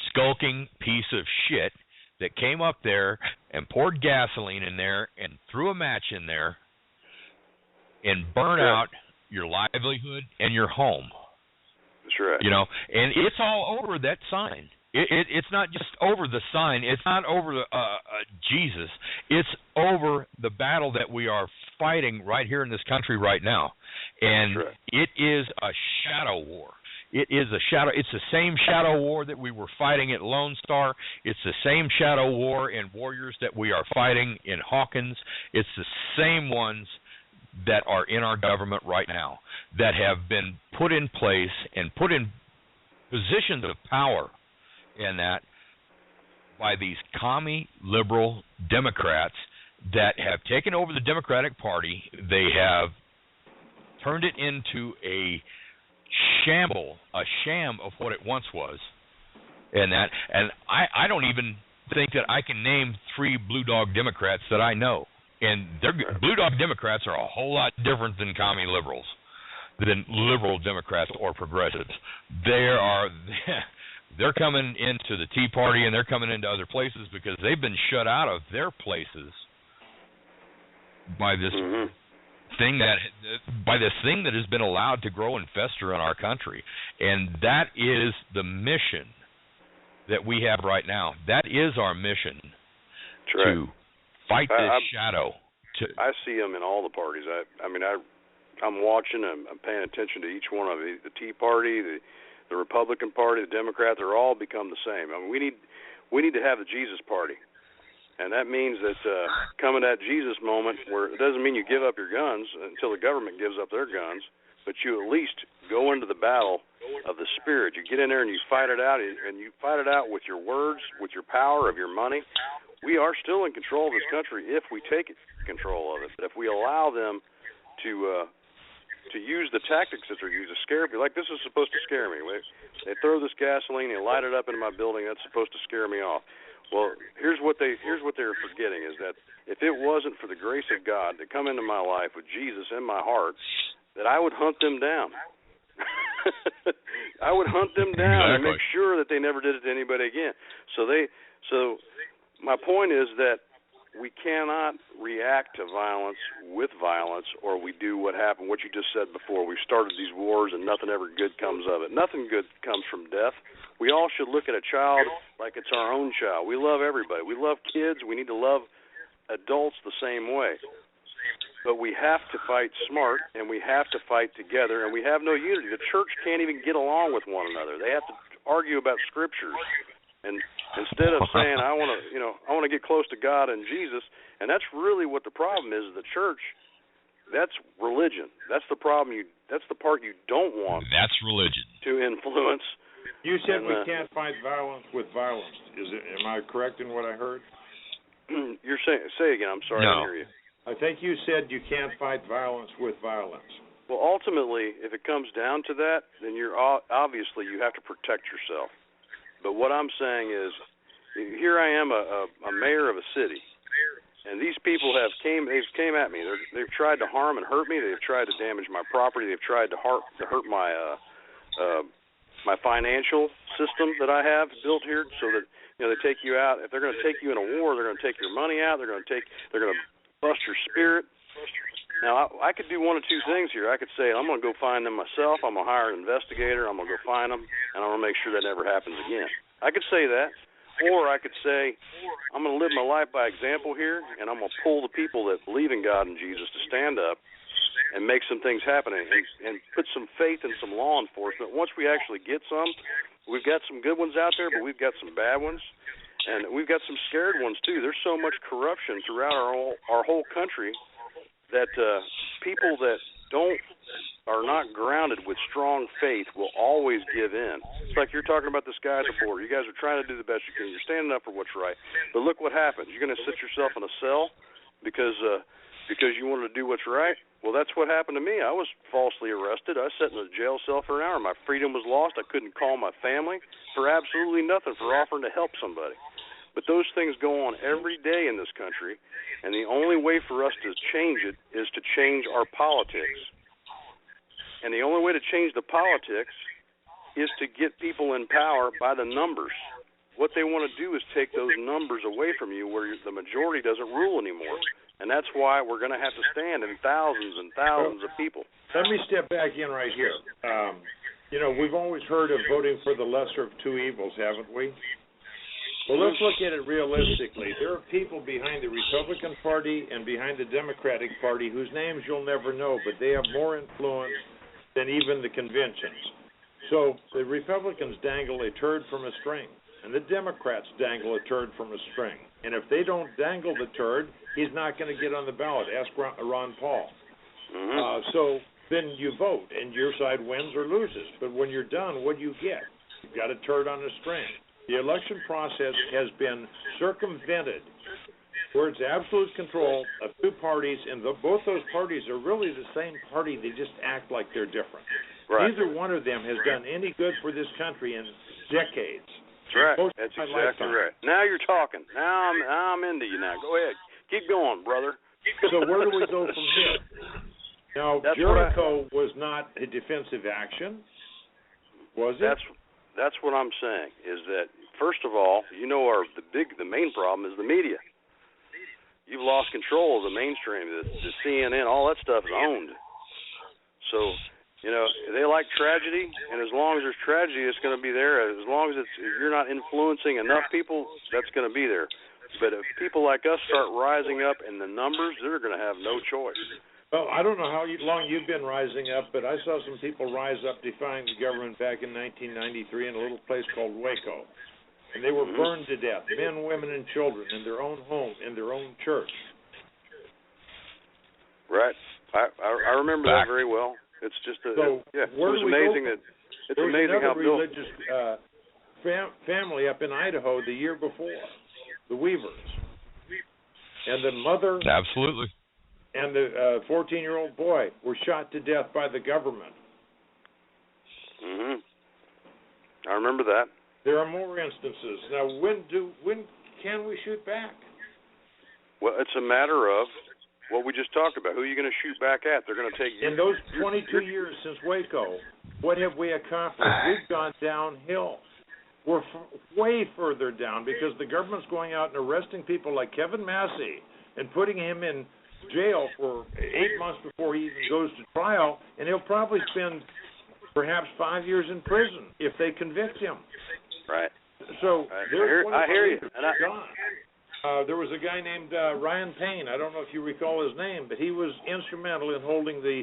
skulking piece of shit that came up there and poured gasoline in there and threw a match in there and burned out your livelihood and your home. That's right. You know, and it's all over that sign. It's not just over the sign. It's not over Jesus. It's over the battle that we are fighting right here in this country right now. And it is a shadow war. It is a shadow. It's the same shadow war that we were fighting at Lone Star. It's the same shadow war in Warriors that we are fighting in Hawkins. It's the same ones that are in our government right now that have been put in place and put in positions of power in that by these commie liberal Democrats that have taken over the Democratic Party. They have turned it into a sham of what it once was, in that. And I don't even think that I can name 3 Blue Dog Democrats that I know. And Blue Dog Democrats are a whole lot different than commie liberals, than liberal Democrats or progressives. They're coming into the Tea Party, and they're coming into other places because they've been shut out of their places by this thing that has been allowed to grow and fester in our country. And that is the mission that we have right now. That is our mission to fight this shadow. I see them in all the parties. I'm watching. I'm paying attention to each one of them. The Tea Party, the Republican Party, the Democrat. They're all become the same. I mean, we need to have the Jesus Party, and that means that coming to that Jesus moment, where it doesn't mean you give up your guns until the government gives up their guns, but you at least go into the battle of the Spirit. You get in there and you fight it out, and you fight it out with your words, with your power of your money. We are still in control of this country if we take control of it. But if we allow them to use the tactics that they're using to scare me, like this is supposed to scare me. They throw this gasoline, they light it up into my building. That's supposed to scare me off. Well, here's what they're forgetting is that if it wasn't for the grace of God to come into my life with Jesus in my heart, that I would hunt them down. I would hunt them down and make sure that they never did it to anybody again. So my point is that we cannot react to violence with violence, or we do what happened, what you just said before. We've started these wars and nothing ever good comes of it. Nothing good comes from death. We all should look at a child like it's our own child. We love everybody. We love kids. We need to love adults the same way. But we have to fight smart, and we have to fight together, and we have no unity. The church can't even get along with one another. They have to argue about scriptures. And instead of saying, I want to get close to God and Jesus, and that's really what the problem is. The church, that's religion. That's the problem. That's the part you don't want. That's religion to influence. You said we can't fight violence with violence. Am I correct in what I heard? You're saying, say again. I'm sorry, I didn't hear you. I think you said you can't fight violence with violence. Well, ultimately, if it comes down to that, then obviously you have to protect yourself. But what I'm saying is, here I am, a mayor of a city, and these people came at me. They've tried to harm and hurt me. They've tried to damage my property. They've tried to hurt my my financial system that I have built here, so that they take you out. If they're going to take you in a war, they're going to take your money out. They're going to bust your spirit. Now, I could do one of two things here. I could say, I'm going to go find them myself. I'm going to hire an investigator. I'm going to go find them, and I'm going to make sure that never happens again. I could say that. Or I could say, I'm going to live my life by example here, and I'm going to pull the people that believe in God and Jesus to stand up and make some things happen and put some faith in some law enforcement. Once we actually get some, we've got some good ones out there, but we've got some bad ones. And we've got some scared ones, too. There's so much corruption throughout our whole country that people that are not grounded with strong faith will always give in. It's like you're talking about this guy at the border. You guys are trying to do the best you can. You're standing up for what's right. But look what happens. You're going to sit yourself in a cell because you wanted to do what's right? Well, that's what happened to me. I was falsely arrested. I sat in a jail cell for an hour. My freedom was lost. I couldn't call my family for absolutely nothing, for offering to help somebody. But those things go on every day in this country, and the only way for us to change it is to change our politics. And the only way to change the politics is to get people in power by the numbers. What they want to do is take those numbers away from you where the majority doesn't rule anymore. And that's why we're going to have to stand in thousands and thousands of people. Let me step back in right here. We've always heard of voting for the lesser of two evils, haven't we? Well, let's look at it realistically. There are people behind the Republican Party and behind the Democratic Party whose names you'll never know, but they have more influence than even the conventions. So the Republicans dangle a turd from a string, and the Democrats dangle a turd from a string. And if they don't dangle the turd, he's not going to get on the ballot. Ask Ron Paul. So then you vote, and your side wins or loses. But when you're done, what do you get? You've got a turd on a string. The election process has been circumvented, where it's absolute control of two parties, and both those parties are really the same party. They just act like they're different. Right. Neither one of them has done any good for this country in decades. That's right. That's exactly right. Now you're talking. Now I'm into you now. Go ahead. Keep going, brother. So where do we go from here? Now, Jericho was not a defensive action, was it? That's what I'm saying, is that, first of all, the main problem is the media. You've lost control of the mainstream. The CNN, all that stuff is owned. So, they like tragedy, and as long as there's tragedy, it's going to be there. As long as you're not influencing enough people, that's going to be there. But if people like us start rising up in the numbers, they're going to have no choice. Well, I don't know how long you've been rising up, but I saw some people rise up defying the government back in 1993 in a little place called Waco. And they were burned to death, men, women, and children, in their own home, in their own church. Right. I remember that very well. It's just it was amazing it's amazing how Bill. There was another religious family up in Idaho the year before, the Weavers, and the mother absolutely and the 14-year-old boy were shot to death by the government. I remember that. There are more instances. Now, when can we shoot back? Well, it's a matter of what we just talked about. Who are you going to shoot back at? They're going to take you. In those 22 years since Waco, what have we accomplished? We've gone downhill. We're way further down because the government's going out and arresting people like K.C.Massey and putting him in jail for 8 months before he even goes to trial, and he'll probably spend perhaps 5 years in prison if they convict him. Right. So I hear you. There was a guy named Ryan Payne. I don't know if you recall his name, but he was instrumental in holding the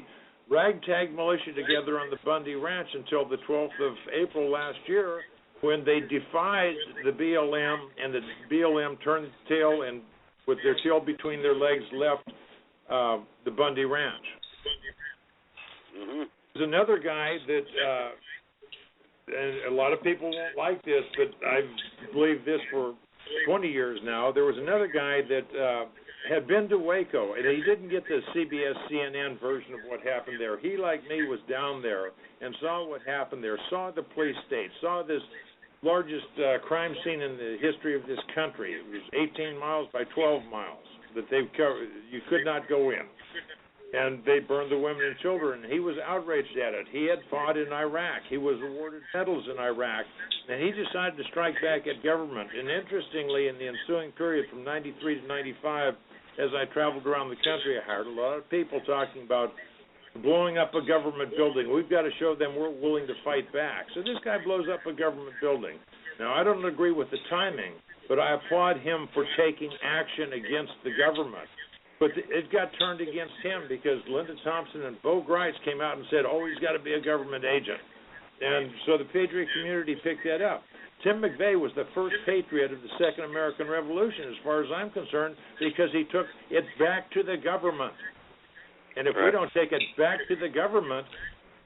ragtag militia together on the Bundy Ranch until the 12th of April last year, when they defied the BLM, and the BLM turned tail and, with their tail between their legs, left the Bundy Ranch. There's another guy that, and a lot of people won't like this, but I've believed this for 20 years now. There was another guy that had been to Waco, and he didn't get the CBS, CNN version of what happened there. He, like me, was down there and saw what happened there, saw the police state, saw this largest crime scene in the history of this country. It was 18 miles by 12 miles that they've covered. You could not go in. And they burned the women and children. He was outraged at it. He had fought in Iraq. He was awarded medals in Iraq. And he decided to strike back at government. And interestingly, in the ensuing period from 93 to 95, as I traveled around the country, I heard a lot of people talking about blowing up a government building. We've got to show them we're willing to fight back. So this guy blows up a government building. Now, I don't agree with the timing, but I applaud him for taking action against the government. But it got turned against him because Lyndon Thompson and Bo Gritz came out and said, he's got to be a government agent. And so the Patriot community picked that up. Tim McVeigh was the first patriot of the Second American Revolution, as far as I'm concerned, because he took it back to the government. And if we don't take it back to the government,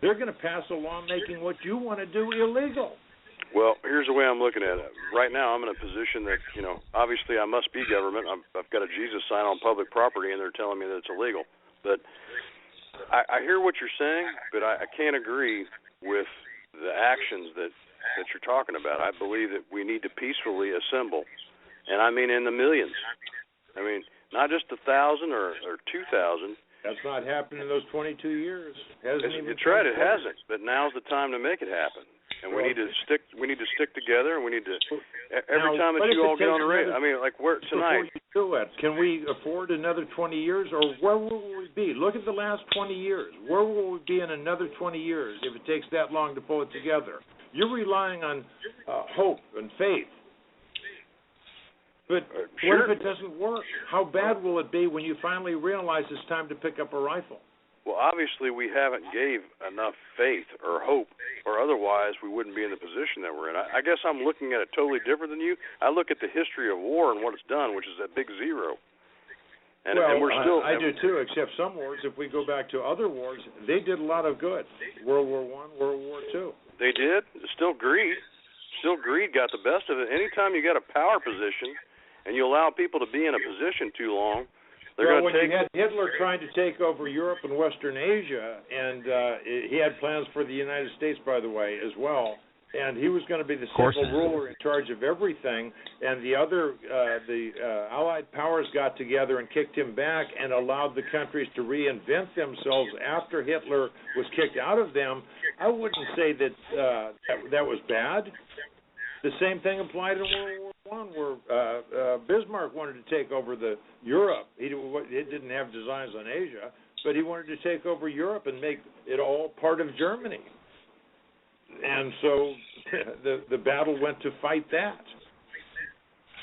they're going to pass a law making what you want to do illegal. Well, here's the way I'm looking at it. Right now, I'm in a position that, obviously I must be government. I've got a Jesus sign on public property, and they're telling me that it's illegal. But I hear what you're saying, but I can't agree with the actions that you're talking about. I believe that we need to peacefully assemble, and I mean in the millions. I mean, not just 1,000 or 2,000. That's not happened in those 22 years. It's right. It hasn't. But now's the time to make it happen. And we need to stick. We need to stick together, and we need to. Every time that you all get on the radio, I mean, like where tonight. Do it. Can we afford another 20 years, or where will we be? Look at the last 20 years. Where will we be in another 20 years if it takes that long to pull it together? You're relying on hope and faith. But what if it doesn't work? How bad will it be when you finally realize it's time to pick up a rifle? Well, obviously we haven't gave enough faith or hope, or otherwise we wouldn't be in the position that we're in. I guess I'm looking at it totally different than you. I look at the history of war and what it's done, which is a big zero. And we're still. I do too, except some wars. If we go back to other wars, they did a lot of good. World War I, World War II. They did. Still greed. Still greed got the best of it. Anytime you got a power position and you allow people to be in a position too long, when you had Hitler trying to take over Europe and Western Asia, and he had plans for the United States, by the way, as well, and he was going to be the single ruler in charge of everything. And the other, the Allied powers got together and kicked him back and allowed the countries to reinvent themselves after Hitler was kicked out of them. I wouldn't say that that was bad. The same thing applied in World War I, where Bismarck wanted to take over Europe. He didn't have designs on Asia, but he wanted to take over Europe and make it all part of Germany. And so the battle went to fight that.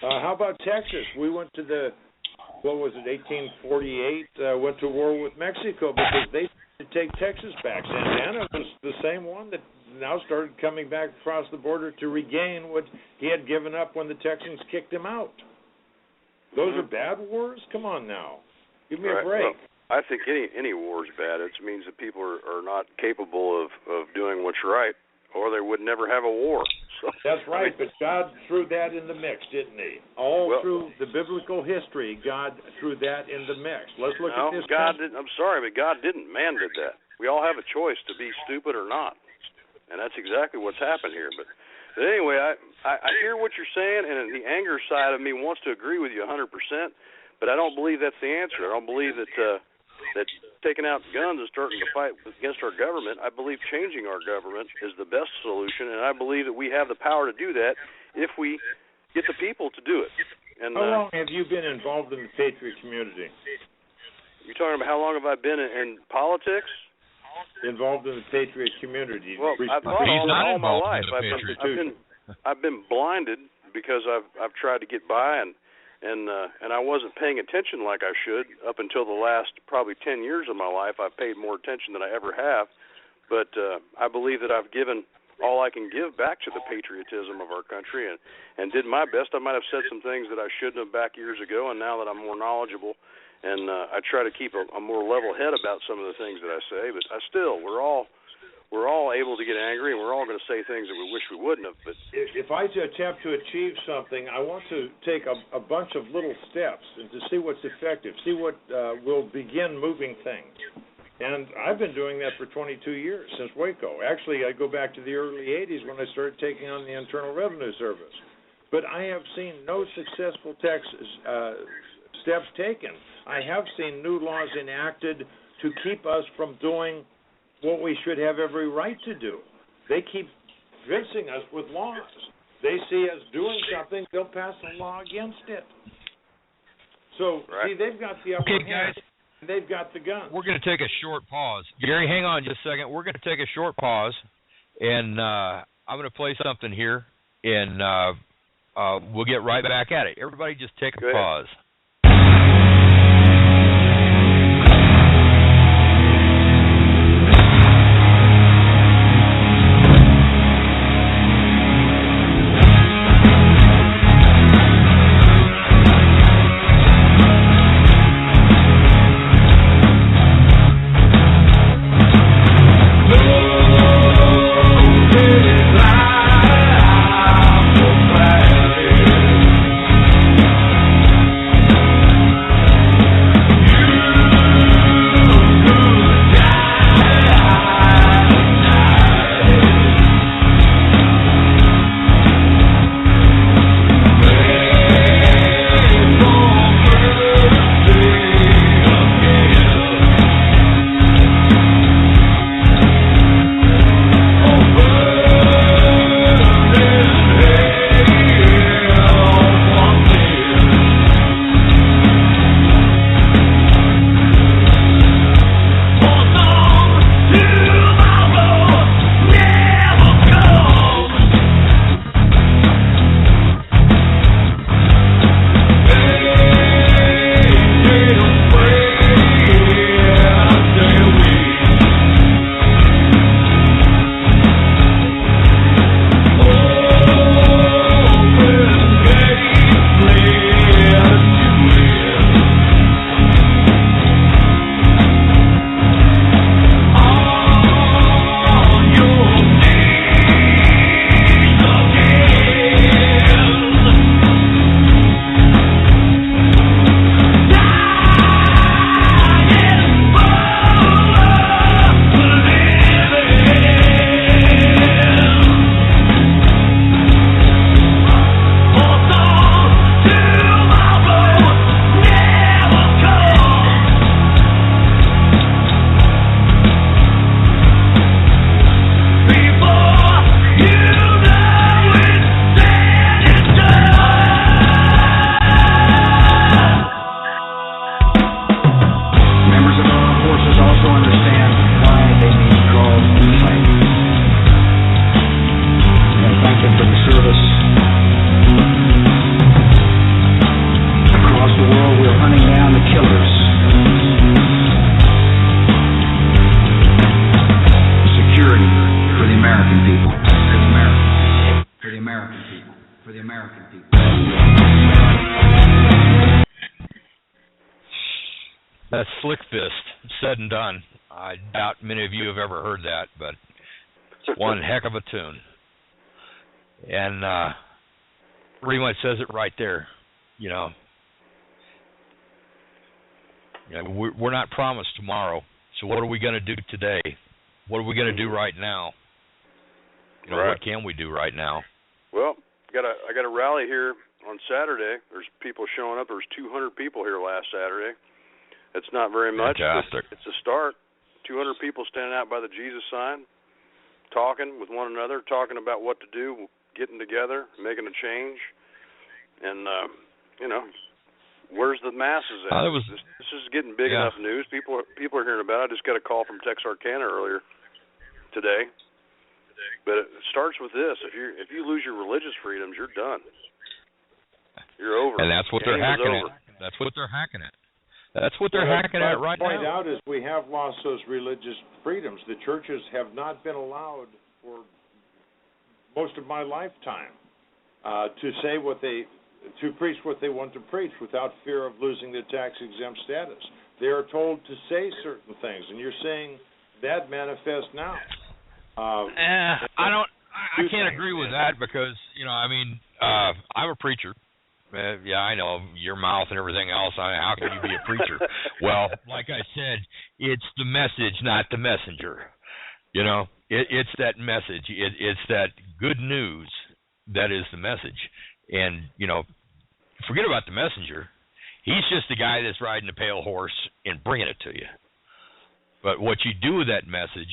How about Texas? We went to 1848, went to war with Mexico because they to take Texas back. Santana was the same one that now started coming back across the border to regain what he had given up when the Texans kicked him out. Those are bad wars? Come on now. Give me a break. Well, I think any war is bad. It means that people are not capable of doing what's right, or they would never have a war. So, that's right, but God threw that in the mix, didn't he? Through the biblical history, God threw that in the mix. Let's look at this. God didn't. I'm sorry, but God didn't. Man did that. We all have a choice to be stupid or not, and that's exactly what's happened here. But anyway, I hear what you're saying, and the anger side of me wants to agree with you 100%, but I don't believe that's the answer. I don't believe that taking out guns and starting to fight against our government. I believe changing our government is the best solution, and I believe that we have the power to do that if we get the people to do it. And how long have you been involved in the Patriot community? You're talking about how long have I been in politics? Involved in the Patriot community. Well, I've thought all my life. I've been blinded because I've tried to get by and I wasn't paying attention like I should up until the last probably 10 years of my life. I've paid more attention than I ever have, but I believe that I've given all I can give back to the patriotism of our country and did my best. I might have said some things that I shouldn't have back years ago, and now that I'm more knowledgeable, and I try to keep a more level head about some of the things that I say, but we're all able to get angry, and we're all going to say things that we wish we wouldn't have. But if I attempt to achieve something, I want to take a bunch of little steps and to see what's effective, see what will begin moving things. And I've been doing that for 22 years, since Waco. Actually, I go back to the early 80s when I started taking on the Internal Revenue Service. But I have seen no successful steps taken. I have seen new laws enacted to keep us from doing what we should have every right to do. They keep convincing us with laws. They see us doing something, they'll pass a law against it. So, see, they've got the upper hand. Guys, they've got the gun. We're going to take a short pause. Gary, hang on just a second. We're going to take a short pause, and I'm going to play something here, and we'll get right back at it. Everybody just take a pause. Slick Fist, said and done. I doubt many of you have ever heard that, but it's one heck of a tune. And pretty much says it right there, you know. We're not promised tomorrow, so what are we going to do today? What are we going to do right now? You know, what can we do right now? Well, I got a rally here on Saturday. There's people showing up. There was 200 people here last Saturday. It's not very much, but it's a start. 200 people standing out by the Jesus sign, talking with one another, talking about what to do, getting together, making a change. And, you know, where's the masses at? This is getting big enough news. People are hearing about it. I just got a call from Texarkana earlier today. But it starts with this. If you lose your religious freedoms, you're done. You're over. And that's what they're hacking at. That's what they're hacking at. That's what they're hacking at right now. The point out is we have lost those religious freedoms. The churches have not been allowed for most of my lifetime to preach what they want to preach without fear of losing their tax-exempt status. They are told to say certain things, and you're saying that manifests now. I can't agree with that because, you know, I mean, I'm a preacher. Yeah, I know, your mouth and everything else. How can you be a preacher? Well, like I said, it's the message, not the messenger. You know, it's that message. It's that good news that is the message. And, you know, forget about the messenger. He's just the guy that's riding the pale horse and bringing it to you. But what you do with that message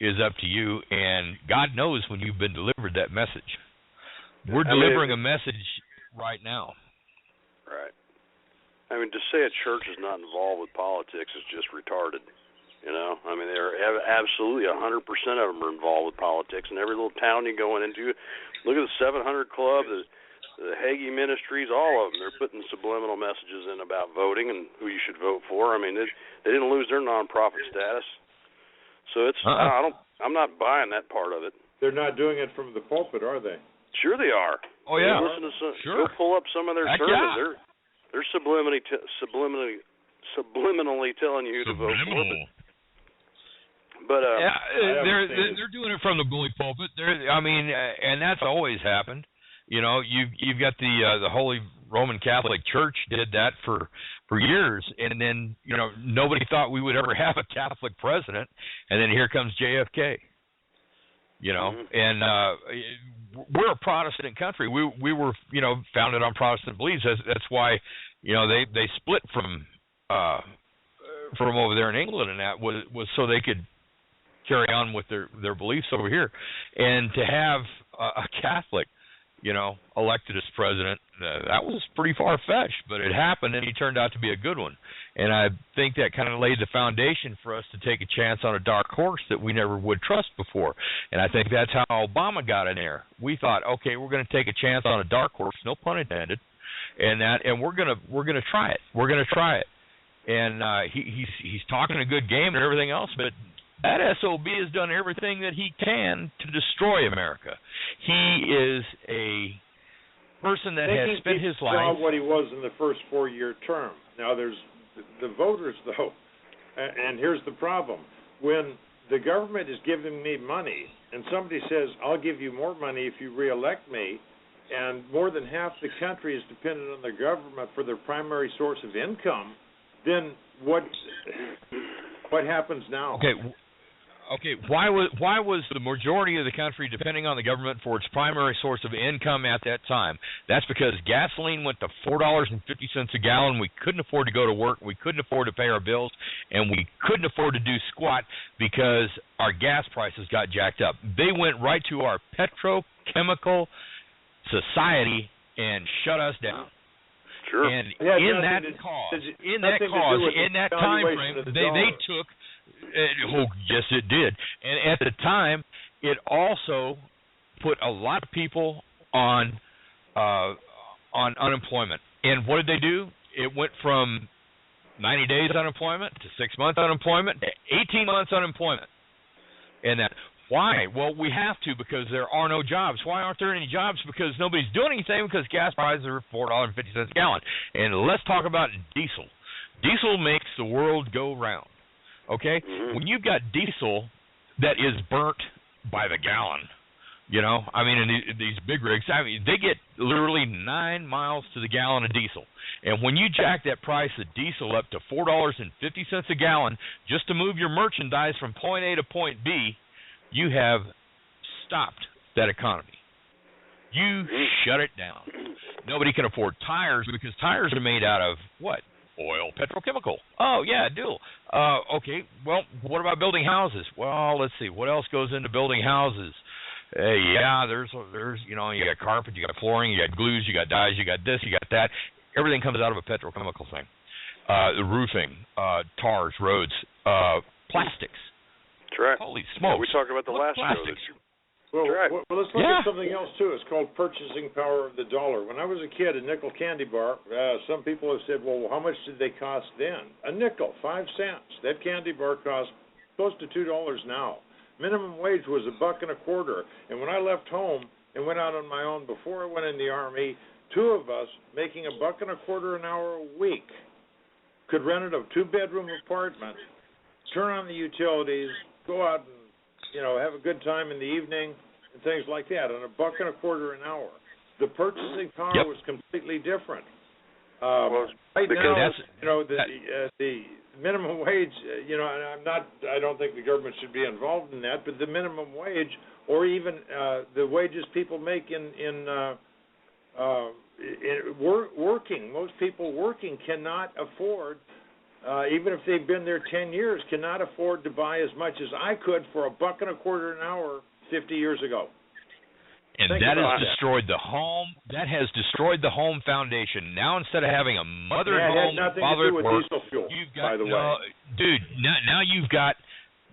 is up to you, and God knows when you've been delivered that message. We're delivering a message right now. Right. I mean, to say a church is not involved with politics is just retarded. You know, I mean, they're absolutely 100% of them are involved with politics. And every little town you go into, look at the 700 Club, the Hagee Ministries, all of them. They're putting subliminal messages in about voting and who you should vote for. I mean, they didn't lose their nonprofit status. So it's I'm not buying that part of it. They're not doing it from the pulpit, are they? Sure they are. Oh yeah. Listen to go pull up some of their sermons. Yeah. They're subliminally telling you who to vote for. But they're doing it from the bully pulpit. And that's always happened. You know, you've got the Holy Roman Catholic Church did that for years, and then, you know, nobody thought we would ever have a Catholic president, and then here comes JFK. You know, and we're a Protestant country. We were, you know, founded on Protestant beliefs. That's why, you know, they split from over there in England, and that was so they could carry on with their beliefs over here. And to have a Catholic, you know, elected as president, that was pretty far-fetched, but it happened, and he turned out to be a good one. And I think that kind of laid the foundation for us to take a chance on a dark horse that we never would trust before. And I think that's how Obama got in there. We thought, okay, we're going to take a chance on a dark horse, no pun intended, and we're gonna try it. We're going to try it. And he's talking a good game and everything else, but that SOB has done everything that he can to destroy America. He is a person that has spent his life. Saw what he was in the first 4-year term. Now there's the voters, though, and here's the problem: when the government is giving me money, and somebody says, "I'll give you more money if you reelect me," and more than half the country is dependent on the government for their primary source of income, then what happens now? Okay, why was the majority of the country depending on the government for its primary source of income at that time? That's because gasoline went to $4.50 a gallon. We couldn't afford to go to work. We couldn't afford to pay our bills, and we couldn't afford to do squat because our gas prices got jacked up. They went right to our petrochemical society and shut us down. Sure. And in that time frame, they took. Yes, it did. And at the time, it also put a lot of people on unemployment. And what did they do? It went from 90 days unemployment to 6 months unemployment to 18 months unemployment. And that. Why? Well, we have to because there are no jobs. Why aren't there any jobs? Because nobody's doing anything because gas prices are $4.50 a gallon. And let's talk about diesel. Diesel makes the world go round. Okay? Mm-hmm. When you've got diesel that is burnt by the gallon, you know, I mean, in these big rigs, I mean, they get literally 9 miles to the gallon of diesel. And when you jack that price of diesel up to $4.50 a gallon just to move your merchandise from point A to point B, you have stopped that economy. You shut it down. Nobody can afford tires because tires are made out of what? Oil, petrochemical. Oh, yeah, dual. Okay, well, what about building houses? Well, let's see. What else goes into building houses? Yeah, there's you know, you got carpet, you got flooring, you got glues, you got dyes, you got this, you got that. Everything comes out of a petrochemical thing. The roofing, tars, roads, plastics. That's right. Holy smokes. Yeah, we talked about the last plastics? show. Well, right. well, let's look at something else, too. It's called purchasing power of the dollar. When I was a kid, a nickel candy bar, some people have said, well, how much did they cost then? A nickel, 5 cents. That candy bar costs close to $2 now. Minimum wage was $1.25. And when I left home and went out on my own before I went in the Army, 2 of us making $1.25 an hour a week could rent a 2-bedroom apartment, turn on the utilities, go out and, you know, have a good time in the evening and things like that, on $1.25 an hour. The purchasing power was completely different. Right now, you know, the minimum wage, you know, and I don't think the government should be involved in that, but the minimum wage, or even the wages people make working, most people working cannot afford, even if they've been there 10 years, cannot afford to buy as much as I could for $1.25 an hour 50 years ago. And that has destroyed the home. That has destroyed the home foundation. Now, instead of having a mother at home and father at work, you've got, dude. Now you've got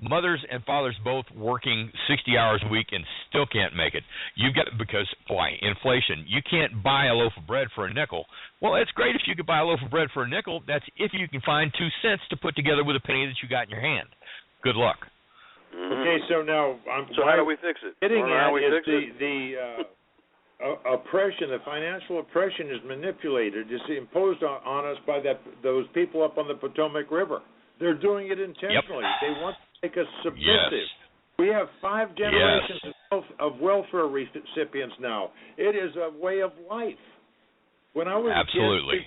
mothers and fathers both working 60 hours a week and still can't make it. You've got, because why? Inflation. You can't buy a loaf of bread for a nickel. Well, it's great if you could buy a loaf of bread for a nickel. That's if you can find 2 cents to put together with a penny that you got in your hand. Good luck. Okay, so now how do we fix it? Getting at is the oppression, the financial oppression is manipulated. It's imposed on us by those people up on the Potomac River. They're doing it intentionally. They want to make us submissive. We have 5 generations of welfare recipients now. It is a way of life. When I was a kid,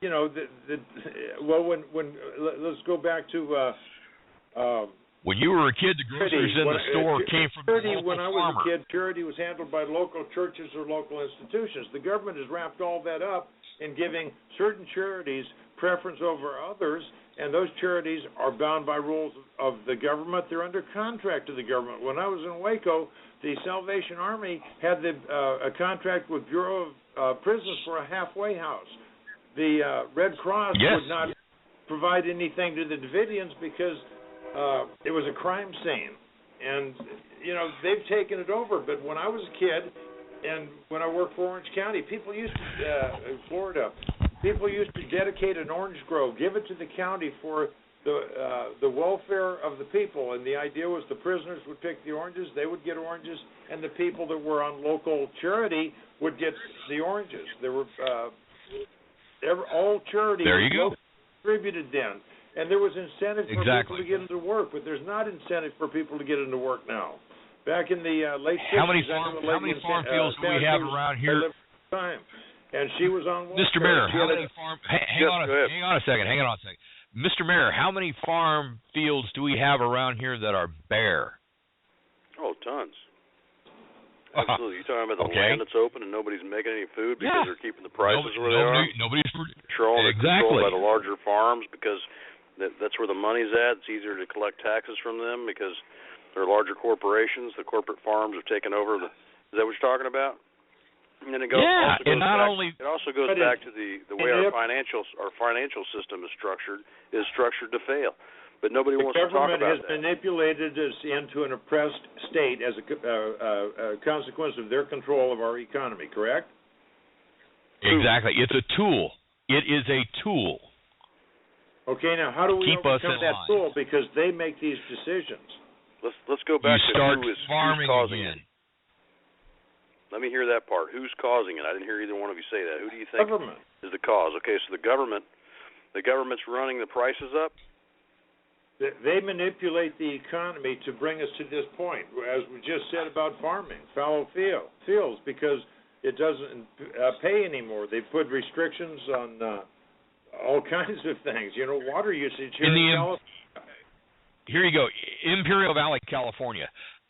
you know, when let's go back to. When you were a kid, the groceries in the store came from the local When I was farmer. a kid, charity was handled by local churches or local institutions. The government has wrapped all that up in giving certain charities preference over others, and those charities are bound by rules of the government. They're under contract to the government. When I was in Waco, the Salvation Army had a contract with Bureau of Prisons for a halfway house. The Red Cross would not provide anything to the Davidians because it was a crime scene, and you know they've taken it over. But when I was a kid, and when I worked for Orange County, people used to in Florida, people used to dedicate an orange grove, give it to the county for the welfare of the people. And the idea was the prisoners would pick the oranges, they would get oranges, and the people that were on local charity would get the oranges. There were all charity was distributed then. And there was incentive for people to get into work, but there's not incentive for people to get into work now. Back in the late 60s, how many farm fields do we have around here? And she was on welfare. Mr. Mayor, how many farm? Hang on a second. Mr. Mayor, how many farm fields do we have around here that are bare? Oh, tons. Absolutely. You're talking about the land that's open and nobody's making any food because they're keeping the prices where they are. Nobody's controlled by the larger farms because that's where the money's at. It's easier to collect taxes from them because they're larger corporations. The corporate farms have taken over. Is that what you're talking about? And then it also goes back to the way our financial system is structured to fail. But nobody wants to talk about that. The government has manipulated us into an oppressed state as a consequence of their control of our economy, correct? Exactly. It's a tool. It is a tool. Okay, now how do we overcome that tool? Because they make these decisions. Let's go back to who's causing it. Let me hear that part. Who's causing it? I didn't hear either one of you say that. Who do you think government is the cause? Okay, so the government The government's running the prices up. They manipulate the economy to bring us to this point, as we just said about farming, fallow fields, because it doesn't pay anymore. They put restrictions on all kinds of things. You know, water usage here in California. Here you go. Imperial Valley, California,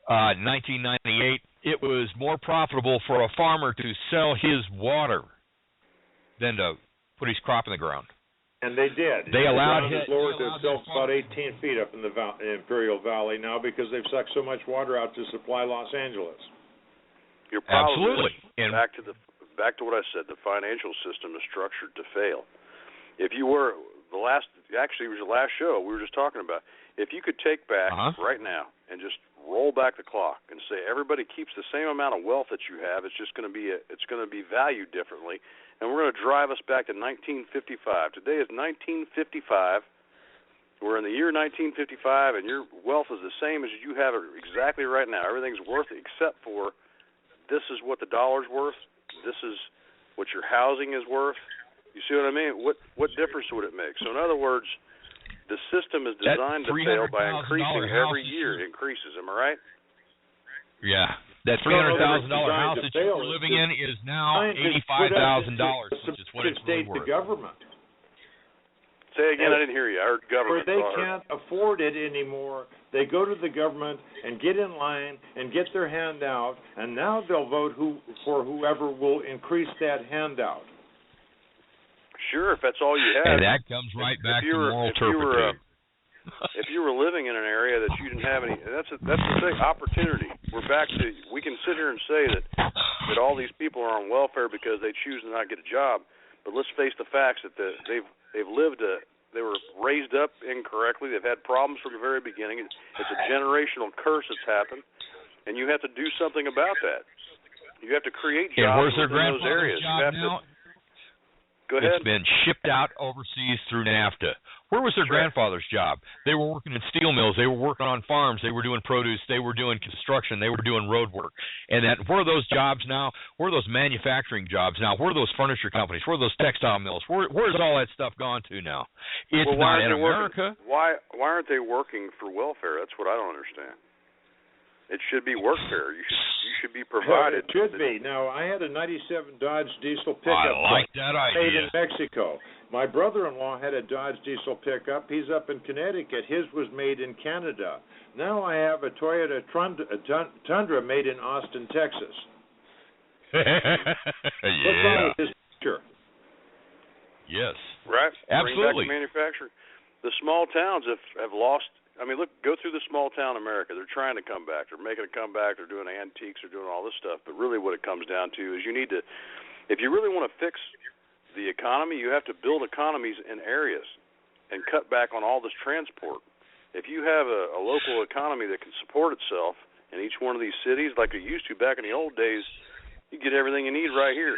1998. It was more profitable for a farmer to sell his water than to put his crop in the ground. And they did. They allowed it lowered itself about 18 feet up in the Imperial Valley now because they've sucked so much water out to supply Los Angeles. Your problem Absolutely. Is, back to what I said, the financial system is structured to fail. If you were it was the last show we were just talking about. If you could take back right now and just roll back the clock and say everybody keeps the same amount of wealth that you have, it's just going to be valued differently. And we're going to drive us back to 1955. Today is 1955. We're in the year 1955, and your wealth is the same as you have it exactly right now. Everything's worth it except for this is what the dollar's worth. This is what your housing is worth. You see what I mean? What difference would it make? So in other words, the system is designed to fail by increasing every year. It increases. Am I right? Yeah. That $300,000 house that you were living in is now $85,000, which is what it's really worth. The government. Say again, I didn't hear you. I heard government. Where they can't afford it anymore, they go to the government and get in line and get their handout, and now they'll vote for whoever will increase that handout. Sure, if that's all you have. And that comes right back to moral turpitude. If you were living in an area that you didn't have any, that's the thing, opportunity. We can sit here and say that all these people are on welfare because they choose to not get a job, but let's face the facts that they were raised up incorrectly. They've had problems from the very beginning. It's a generational curse that's happened, and you have to do something about that. You have to create jobs in those areas. Go ahead. It's been shipped out overseas through NAFTA. Where was their grandfather's job? They were working in steel mills. They were working on farms. They were doing produce. They were doing construction. They were doing road work. And where are those jobs now? Where are those manufacturing jobs now? Where are those furniture companies? Where are those textile mills? Where's all that stuff gone to now? It's not in America. Why aren't they working for welfare? That's what I don't understand. It should be workfare. You should be provided. It should be. Now, I had a 97 Dodge diesel pickup. I like that idea. Made in Mexico. My brother-in-law had a Dodge diesel pickup. He's up in Connecticut. His was made in Canada. Now I have a Toyota Tundra made in Austin, Texas. Yeah. What's wrong with this picture? Yes. Right. Absolutely. Bring back the manufacturing. The small towns have lost. I mean, look, go through the small town America. They're trying to come back. They're making a comeback. They're doing antiques. They're doing all this stuff. But really what it comes down to is you need to, if you really want to fix the economy, you have to build economies in areas and cut back on all this transport. If you have a local economy that can support itself in each one of these cities like it used to back in the old days, you get everything you need right here.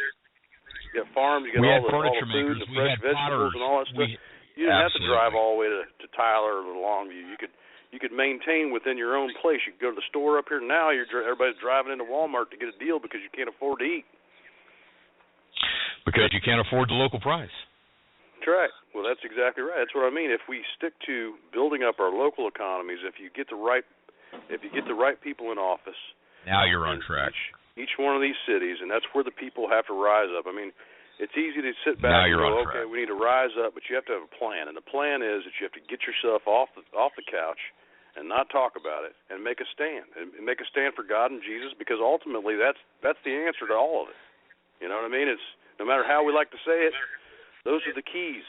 You got farms, you got all the food, the fresh vegetables and all that stuff. You didn't have to drive all the way to Tyler or to Longview. You could maintain within your own place. You could go to the store up here. Now everybody's driving into Walmart to get a deal because you can't afford to eat. Because you can't afford the local price. That's right. Well, that's exactly right. That's what I mean. If we stick to building up our local economies, if you get the right people in office. Now you're on track. Each one of these cities, and that's where the people have to rise up. I mean, it's easy to sit back and go, okay, we need to rise up, but you have to have a plan. And the plan is that you have to get yourself off the couch and not talk about it and make a stand. And make a stand for God and Jesus, because ultimately that's the answer to all of it. You know what I mean? It's no matter how we like to say it, those are the keys.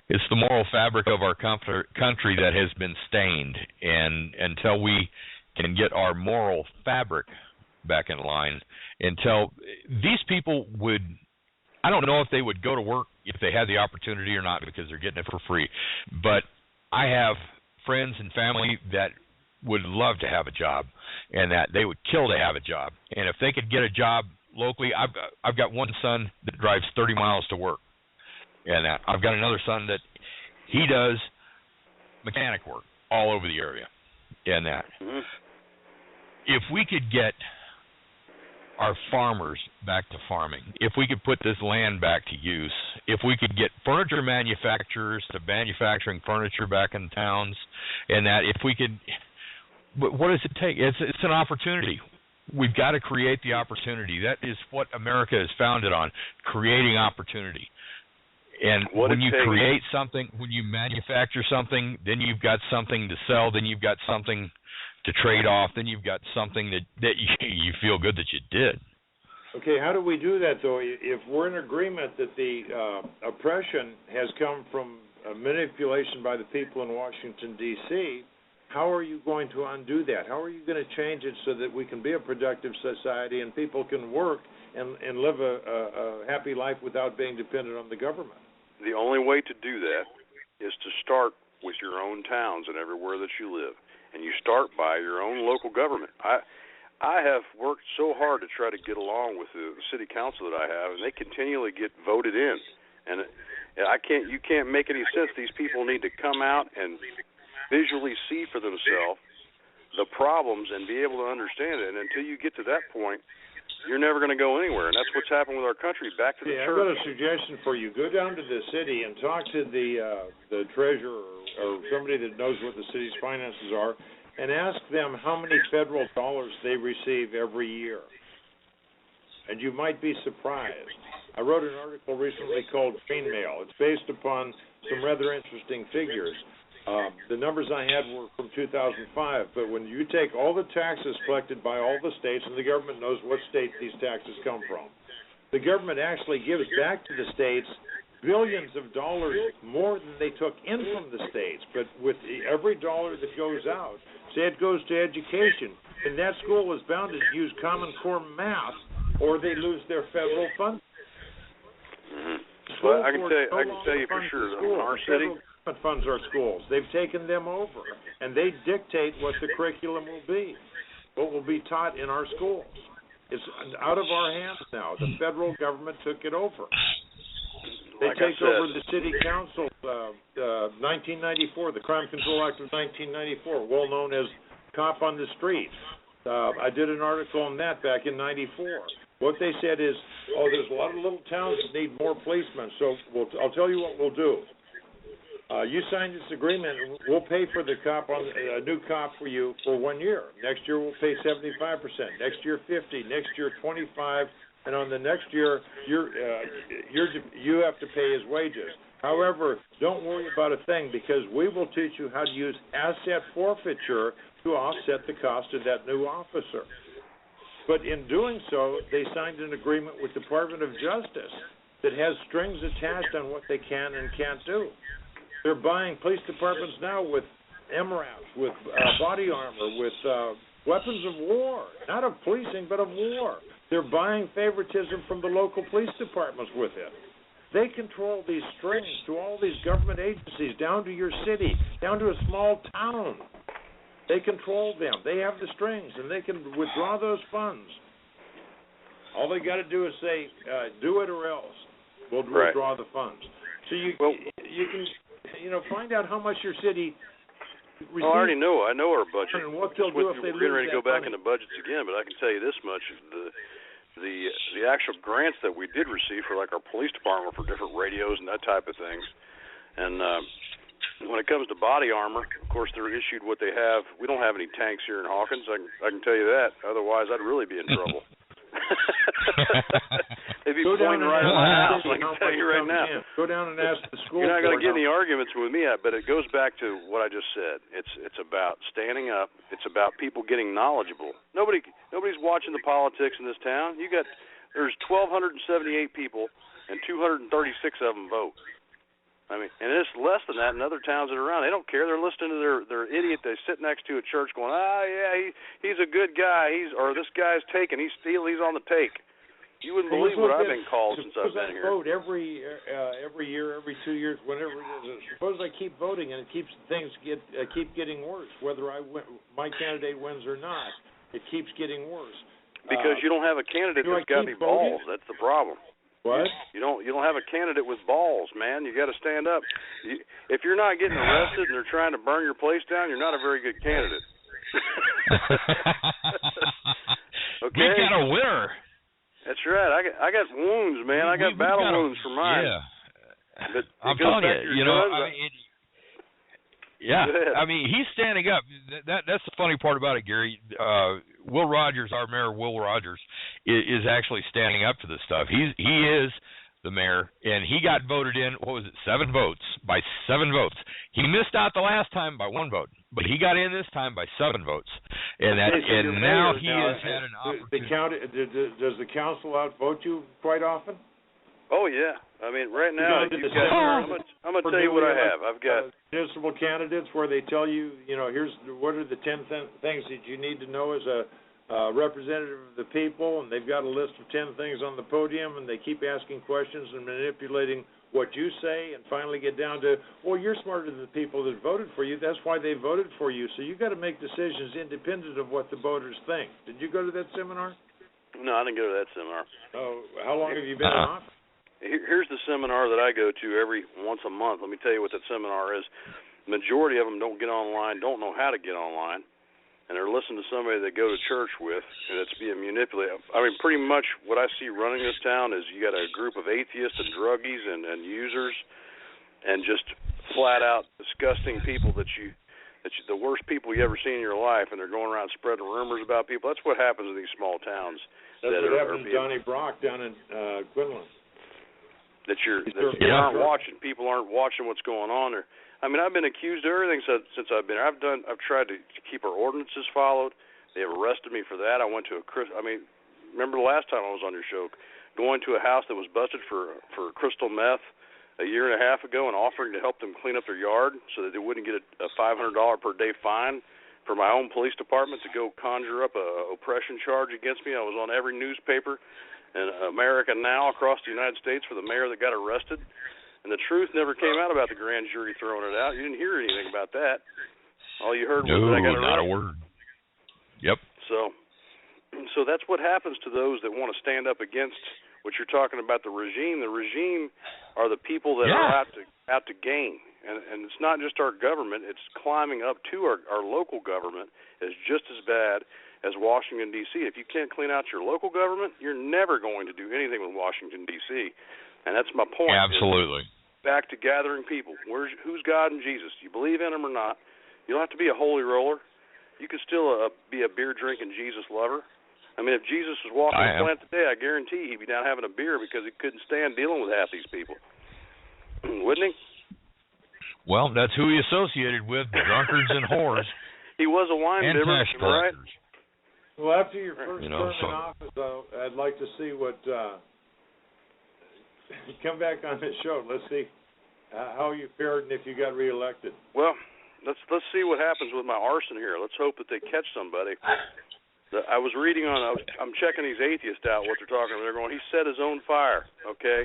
It's the moral fabric of our country that has been stained, and until we can get our moral fabric back in line, until these people would, I don't know if they would go to work if they had the opportunity or not, because they're getting it for free, but I have friends and family that would love to have a job, and that they would kill to have a job. And if they could get a job locally, I've got one son that drives 30 miles to work, and I've got another son that he does mechanic work all over the area, and that. If we could get our farmers back to farming, if we could put this land back to use, if we could get furniture manufacturers to manufacturing furniture back in towns, and that if we could, what does it take? It's an opportunity. We've got to create the opportunity. That is what America is founded on, creating opportunity. And when you create something, when you manufacture something, then you've got something to sell, then you've got something to trade off, then you've got something that you feel good that you did. Okay, how do we do that, though? If we're in agreement that the oppression has come from manipulation by the people in Washington, D.C., how are you going to undo that? How are you going to change it so that we can be a productive society and people can work and live a happy life without being dependent on the government? The only way to do that is to start with your own towns and everywhere that you live. And you start by your own local government. I have worked so hard to try to get along with the city council that I have, and they continually get voted in. And you can't make any sense. These people need to come out and visually see for themselves the problems and be able to understand it. And until you get to that point, you're never going to go anywhere. And that's what's happened with our country. Back to the church. I've got a suggestion for you. Go down to the city and talk to the treasurer or somebody that knows what the city's finances are, and ask them how many federal dollars they receive every year. And you might be surprised. I wrote an article recently called Green Mail. It's based upon some rather interesting figures. The numbers I had were from 2005, but when you take all the taxes collected by all the states, and the government knows what state these taxes come from, the government actually gives back to the states billions of dollars more than they took in from the states. But with every dollar that goes out, say it goes to education, and that school is bound to use Common Core math, or they lose their federal funding. Well, I can tell you for sure that in our city, funds our schools. They've taken them over, and they dictate what the curriculum will be, what will be taught in our schools. It's out of our hands now. The federal government took it over. They take over the city council, 1994, the Crime Control Act of 1994, well known as Cop on the Street. I did an article on that back in 94. What they said is, there's a lot of little towns that need more policemen, so I'll tell you what we'll do. You sign this agreement, and we'll pay for the a new cop for you for 1 year. Next year we'll pay 75%. Next year 50%. Next year 25%. And on the next year, you have to pay his wages. However, don't worry about a thing, because we will teach you how to use asset forfeiture to offset the cost of that new officer. But in doing so, they signed an agreement with the Department of Justice that has strings attached on what they can and can't do. They're buying police departments now with MRAPs, with body armor, with weapons of war, not of policing, but of war. They're buying favoritism from the local police departments with it. They control these strings to all these government agencies, down to your city, down to a small town. They control them. They have the strings, and they can withdraw those funds. All they got to do is say, do it or else. We'll withdraw the funds. So you can find out how much your city receives. I already know. I know our budget. And what they'll do if they lose that money. We're ready to go back into budgets again, but I can tell you this much: the actual grants that we did receive for like our police department for different radios and that type of things, and when it comes to body armor, of course they're issued what they have. We don't have any tanks here in Hawkins. I can tell you that. Otherwise, I'd really be in trouble. They'd be pointing right at my house. I can tell you right now. Go down and ask the school. You're not going to get any arguments with me, but it goes back to what I just said. It's about standing up. It's about people getting knowledgeable. Nobody's watching the politics in this town. There's 1,278 people, and 236 of them vote. I mean, and it's less than that in other towns that are around. They don't care. They're listening to their idiot they sit next to at church going, he's a good guy. This guy's taken. He's on the take. You wouldn't believe what I've been called since I've been here. Vote every year, every 2 years, whenever it is. Suppose I keep voting and it keeps things keep getting worse. Whether my candidate wins or not, it keeps getting worse. Because you don't have a candidate that's got any balls. That's the problem. What? You don't have a candidate with balls, man. You got to stand up. If you're not getting arrested and they're trying to burn your place down, you're not a very good candidate. Okay? We got a winner. That's right. I got wounds, man. I got battle wounds for mine. Yeah. But I'm telling you, I mean, he's standing up. That's the funny part about it, Gary. Will Rogers, our mayor, Will Rogers, is actually standing up to this stuff. He is the mayor, and he got voted in. What was it? 7 votes by 7 votes. He missed out the last time by 1 vote, but he got in this time by 7 votes. And now he has had an opportunity. Does the council outvote you quite often? Oh yeah. I mean, right now I'm gonna tell you what I have. I've got municipal candidates where they tell you, here's what are the 10 things that you need to know as a representative of the people, and they've got a list of 10 things on the podium, and they keep asking questions and manipulating what you say, and finally get down to, well, you're smarter than the people that voted for you. That's why they voted for you. So you got to make decisions independent of what the voters think. Did you go to that seminar? No, I didn't go to that seminar. Oh, how long have you been in office? Here's the seminar that I go to every once a month. Let me tell you what that seminar is. The majority of them don't get online, don't know how to get online, and they're listening to somebody they go to church with, and it's being manipulated. I mean, pretty much what I see running this town is you got a group of atheists and druggies and users, and just flat out disgusting people that the worst people you ever seen in your life, and they're going around spreading rumors about people. That's what happens in these small towns. That's what happened to Johnny Brock down in Quinlan. That people aren't watching. People aren't watching what's going on there. I mean, I've been accused of everything since I've been here. I've tried to keep our ordinances followed. They have arrested me for that. I went to remember the last time I was on your show, going to a house that was busted for crystal meth a year and a half ago and offering to help them clean up their yard so that they wouldn't get a $500 per day fine for my own police department to go conjure up a oppression charge against me. I was on every newspaper in America now across the United States for the mayor that got arrested. And the truth never came out about the grand jury throwing it out. You didn't hear anything about that. All you heard was that I got arrested. Not a word. Yep. So that's what happens to those that want to stand up against what you're talking about, the regime. The regime are the people that are out to gain. And it's not just our government. It's climbing up to our local government is just as bad as Washington, D.C. If you can't clean out your local government, you're never going to do anything with Washington, D.C. And that's my point. Absolutely. Back to gathering people. Who's God and Jesus? Do you believe in him or not? You don't have to be a holy roller. You can still be a beer-drinking Jesus lover. I mean, if Jesus was walking the planet today, I guarantee he'd be down having a beer because he couldn't stand dealing with half these people. Wouldn't he? Well, that's who he associated with, drunkards and whores. He was a wine bibber, right? Well, after your first term in office, I'd like to see what come back on this show. Let's see how you fared and if you got reelected. Well, let's see what happens with my arson here. Let's hope that they catch somebody. I was reading I'm checking these atheists out, what they're talking about. They're going, he set his own fire, okay?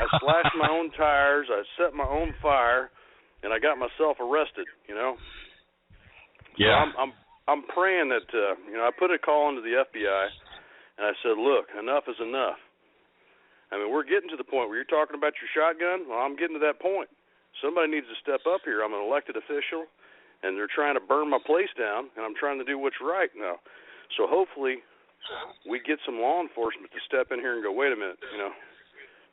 I slashed my own tires, I set my own fire, and I got myself arrested, Yeah. So I'm praying that, I put a call into the FBI, and I said, look, enough is enough. I mean, we're getting to the point where you're talking about your shotgun. Well, I'm getting to that point. Somebody needs to step up here. I'm an elected official, and they're trying to burn my place down, and I'm trying to do what's right now. So hopefully we get some law enforcement to step in here and go, wait a minute,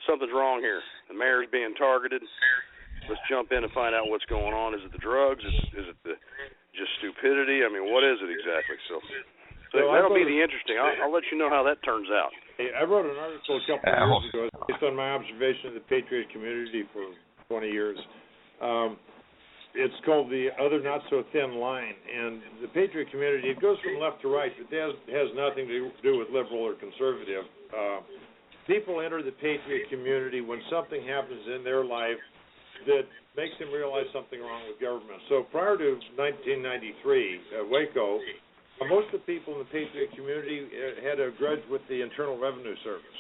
something's wrong here. The mayor's being targeted. Let's jump in and find out what's going on. Is it the drugs? Is it just stupidity? I mean, what is it exactly? So that'll be the interesting. I'll let you know how that turns out. Hey, I wrote an article a couple of years ago based on my observation of the Patriot community for 20 years. It's called The Other Not So Thin Line. And the Patriot community, it goes from left to right. It has nothing to do with liberal or conservative. People enter the Patriot community when something happens in their life that makes them realize something wrong with government. So prior to 1993, Waco, most of the people in the Patriot community had a grudge with the Internal Revenue Service.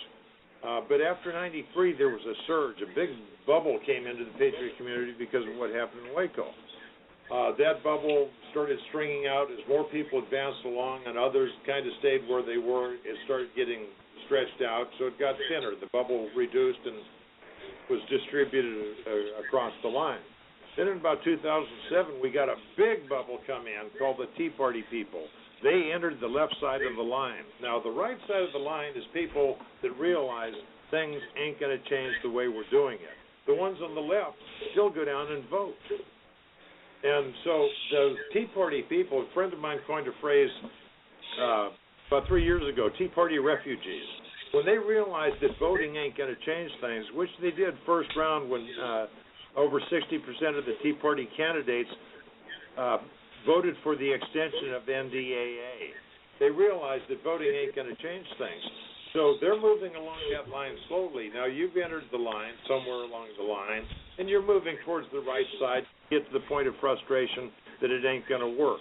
But after 93, there was a surge. A big bubble came into the Patriot community because of what happened in Waco. That bubble started stringing out as more people advanced along and others kind of stayed where they were. It started getting stretched out, so it got thinner. The bubble reduced and was distributed across the line. Then in about 2007, we got a big bubble come in called the Tea Party people. they entered the left side of the line. Now, the right side of the line is people that realize things ain't going to change the way we're doing it. The ones on the left still go down and vote. And so the Tea Party people, a friend of mine coined a phrase about 3 years ago, Tea Party refugees. When they realized that voting ain't going to change things, which they did first round when over 60% of the Tea Party candidates voted for the extension of NDAA. They realized that voting ain't going to change things. So they're moving along that line slowly. Now, you've entered the line somewhere along the line, and you're moving towards the right side, get to the point of frustration that it ain't going to work.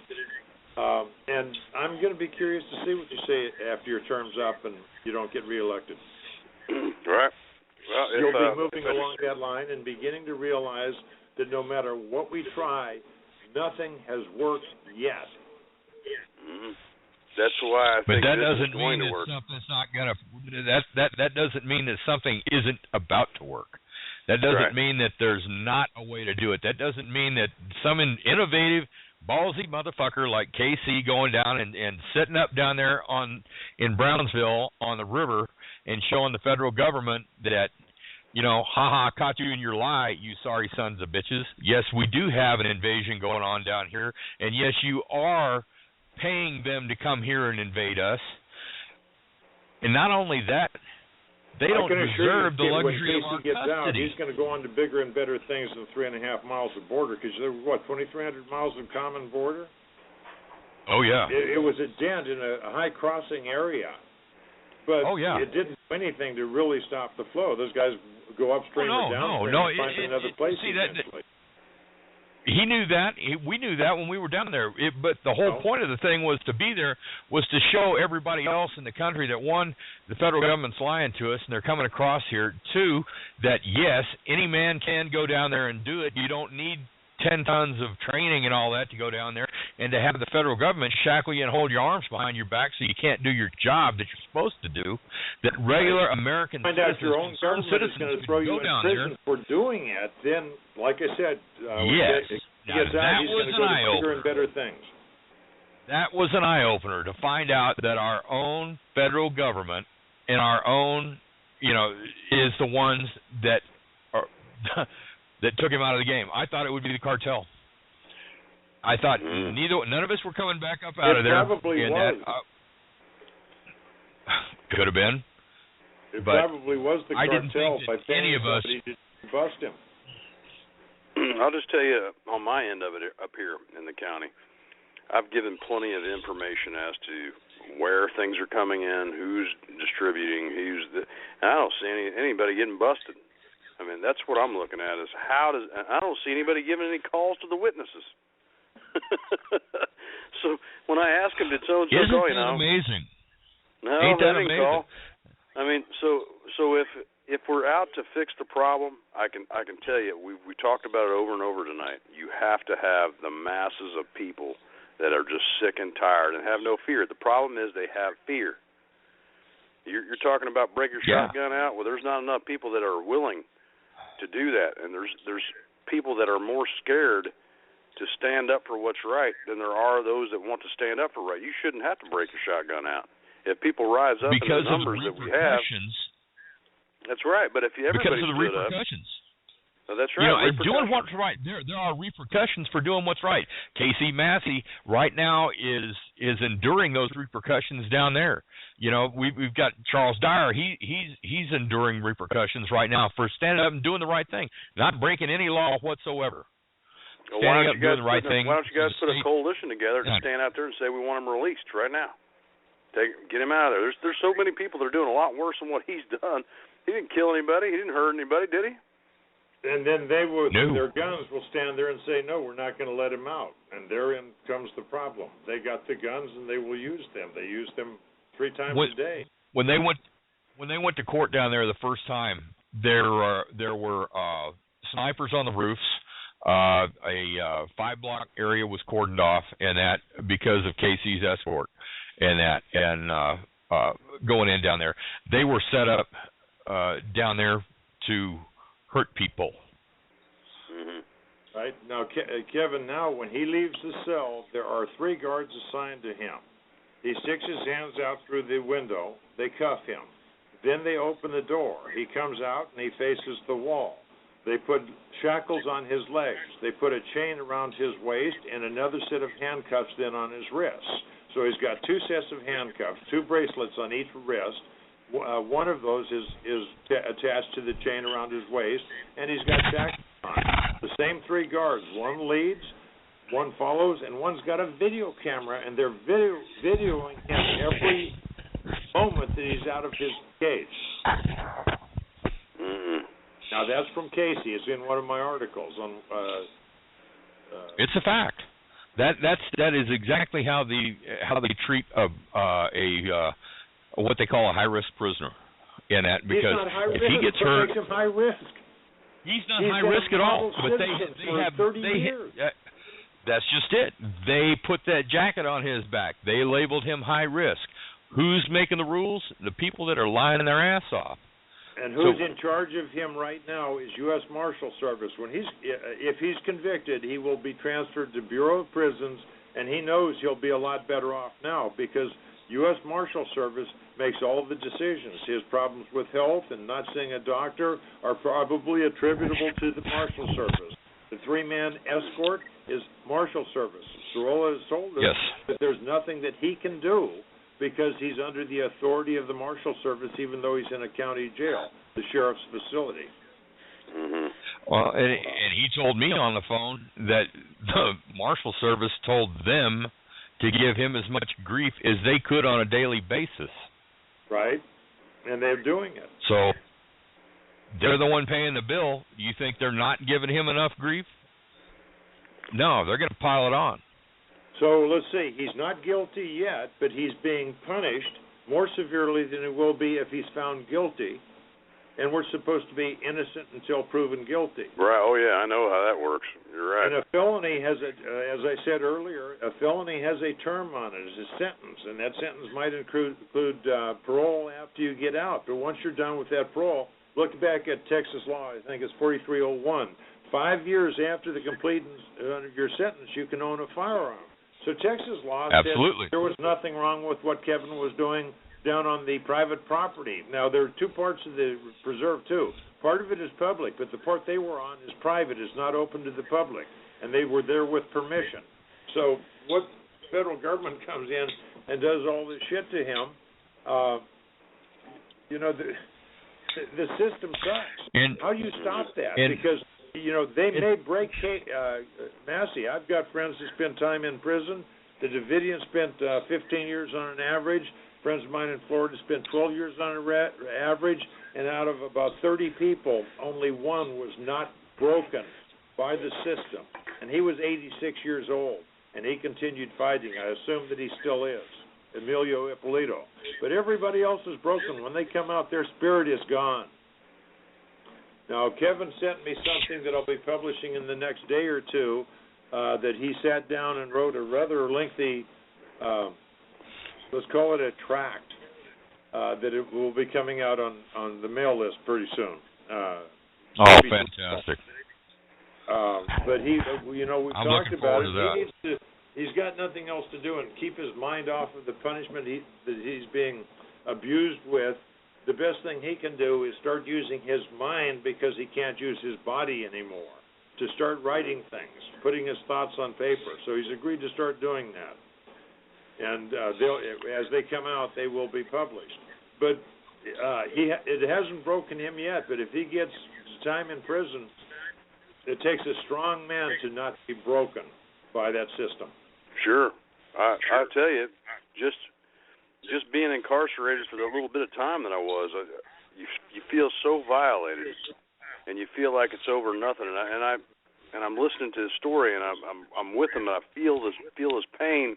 And I'm going to be curious to see what you say after your term's up and you don't get reelected. Right. Well, you'll be moving along that line and beginning to realize that no matter what we try, nothing has worked yet. Mm-hmm. That's why I think that this doesn't is going mean to work. Something's not going to. That doesn't mean that something isn't about to work. That doesn't mean that there's not a way to do it. That doesn't mean that some innovative, ballsy motherfucker like KC going down and sitting up down there in Brownsville on the river and showing the federal government that, you know, caught you in your lie, you sorry sons of bitches. Yes, we do have an invasion going on down here, and yes, you are paying them to come here and invade us. And not only that, they don't deserve the luxury of our custody. He's going to go on to bigger and better things than 3.5 miles of border, because there were, 2,300 miles of common border? Oh, yeah. It was a dent in a high crossing area. But it didn't do anything to really stop the flow. Those guys go upstream or downstream and find another place eventually. He knew that. We knew that when we were down there. But the whole point of the thing was to be there was to show everybody else in the country that, one, the federal government's lying to us and they're coming across here. Two, that, yes, any man can go down there and do it. You don't need 10 tons of training and all that to go down there, and to have the federal government shackle you and hold your arms behind your back so you can't do your job that you're supposed to do, that regular American citizens, find out your own government is going to throw you in prison for doing it, then, like I said, yes. That was an eye-opener. And better things. That was an eye-opener to find out that our own federal government and our own, is the ones that are that took him out of the game. I thought it would be the cartel. I thought none of us were coming back up out of there. It probably was. Could have been. It probably was the cartel. I didn't think that any of us to bust him. I'll just tell you, on my end of it up here in the county, I've given plenty of information as to where things are coming in, who's distributing, and I don't see anybody getting busted. I mean, that's what I'm looking at, is I don't see anybody giving any calls to the witnesses. So when I ask them, did so-and-so call you now? Isn't that amazing? No, Ain't that amazing? Call. I mean, so if we're out to fix the problem, I can tell you, we talked about it over and over tonight. You have to have the masses of people that are just sick and tired and have no fear. The problem is they have fear. You're talking about break your shotgun out. Well, there's not enough people that are willing to do that, and there's people that are more scared to stand up for what's right than there are those that want to stand up for right. You shouldn't have to break your shotgun out. If people rise up because in the numbers that we have, that's right. But if everybody because of the repercussions. That's right. Doing what's right. There are repercussions for doing what's right. K.C.Massey right now is enduring those repercussions down there. We've got Charles Dyer. He's enduring repercussions right now for standing up and doing the right thing, not breaking any law whatsoever. Well, why don't you guys put a coalition together to stand out there and say we want him released right now? Get him out of there. There's so many people that are doing a lot worse than what he's done. He didn't kill anybody. He didn't hurt anybody, did he? And then they will, their guns will stand there and say, no, we're not going to let him out. And therein comes the problem. They got the guns and they will use them. They use them 3 times a day. When they went to court down there the first time, there were snipers on the roofs. A 5-block area was cordoned off, and that because of KC's escort, and going in down there, they were set up down there to hurt people. Right now, Kevin. Now, when he leaves the cell, there are 3 guards assigned to him. He sticks his hands out through the window. They cuff him. Then they open the door. He comes out and he faces the wall. They put shackles on his legs. They put a chain around his waist and another set of handcuffs then on his wrists. So he's got two sets of handcuffs, two bracelets on each wrist. One of those is attached to the chain around his waist, and he's got shackles on. The same three guards. One leads, one follows, and one's got a video camera, and they're videoing him every moment that he's out of his cage. Now that's from Casey. It's in one of my articles on. It's a fact. That is exactly how they treat a what they call a high risk prisoner in that, because if he gets hurt, makes him high risk. He's not high risk at all. But they have 30 years. That's just it. They put that jacket on his back. They labeled him high risk. Who's making the rules? The people that are lying their ass off. And who's in charge of him right now is U.S. Marshal Service. If he's convicted, he will be transferred to Bureau of Prisons, and he knows he'll be a lot better off now because U.S. Marshal Service makes all the decisions. His problems with health and not seeing a doctor are probably attributable to the Marshal Service. The three-man escort is Marshal Service. Sorolla has told us that there's nothing that he can do because he's under the authority of the Marshal Service, even though he's in a county jail, the sheriff's facility. Well, and he told me on the phone that the Marshal Service told them to give him as much grief as they could on a daily basis. Right, and they're doing it. So they're the one paying the bill. You think they're not giving him enough grief? No, they're going to pile it on. So let's see, he's not guilty yet, but he's being punished more severely than he will be if he's found guilty. And we're supposed to be innocent until proven guilty. Right, oh yeah, I know how that works. You're right. And a felony has as I said earlier, a felony has a term on it, it's a sentence, and that sentence might include parole after you get out. But once you're done with that parole, look back at Texas law, I think it's 4301. 5 years after the completion of your sentence, you can own a firearm. So Texas law said there was nothing wrong with what Kevin was doing down on the private property. Now, there are two parts of the preserve, too. Part of it is public, but the part they were on is private, is not open to the public, and they were there with permission. So what federal government comes in and does all this shit to him, the system sucks. How do you stop that? Because they may break Massey. I've got friends that spend time in prison. The Davidian spent 15 years on an average. Friends of mine in Florida spent 12 years on an average. And out of about 30 people, only one was not broken by the system. And he was 86 years old. And he continued fighting. I assume that he still is. Emilio Ippolito. But everybody else is broken. When they come out, their spirit is gone. Now, Kevin sent me something that I'll be publishing in the next day or two that he sat down and wrote a rather lengthy, let's call it a tract, that it will be coming out on the mail list pretty soon. Fantastic. But we've talked about it. He's got nothing else to do and keep his mind off of the punishment that he's being abused with. The best thing he can do is start using his mind because he can't use his body anymore, to start writing things, putting his thoughts on paper. So he's agreed to start doing that. And as they come out, they will be published. But it hasn't broken him yet, but if he gets time in prison, it takes a strong man to not be broken by that system. Sure. I tell you, just being incarcerated for the little bit of time that I was, you feel so violated, and you feel like it's over nothing. And I'm listening to his story, and I'm with him, and I feel his pain,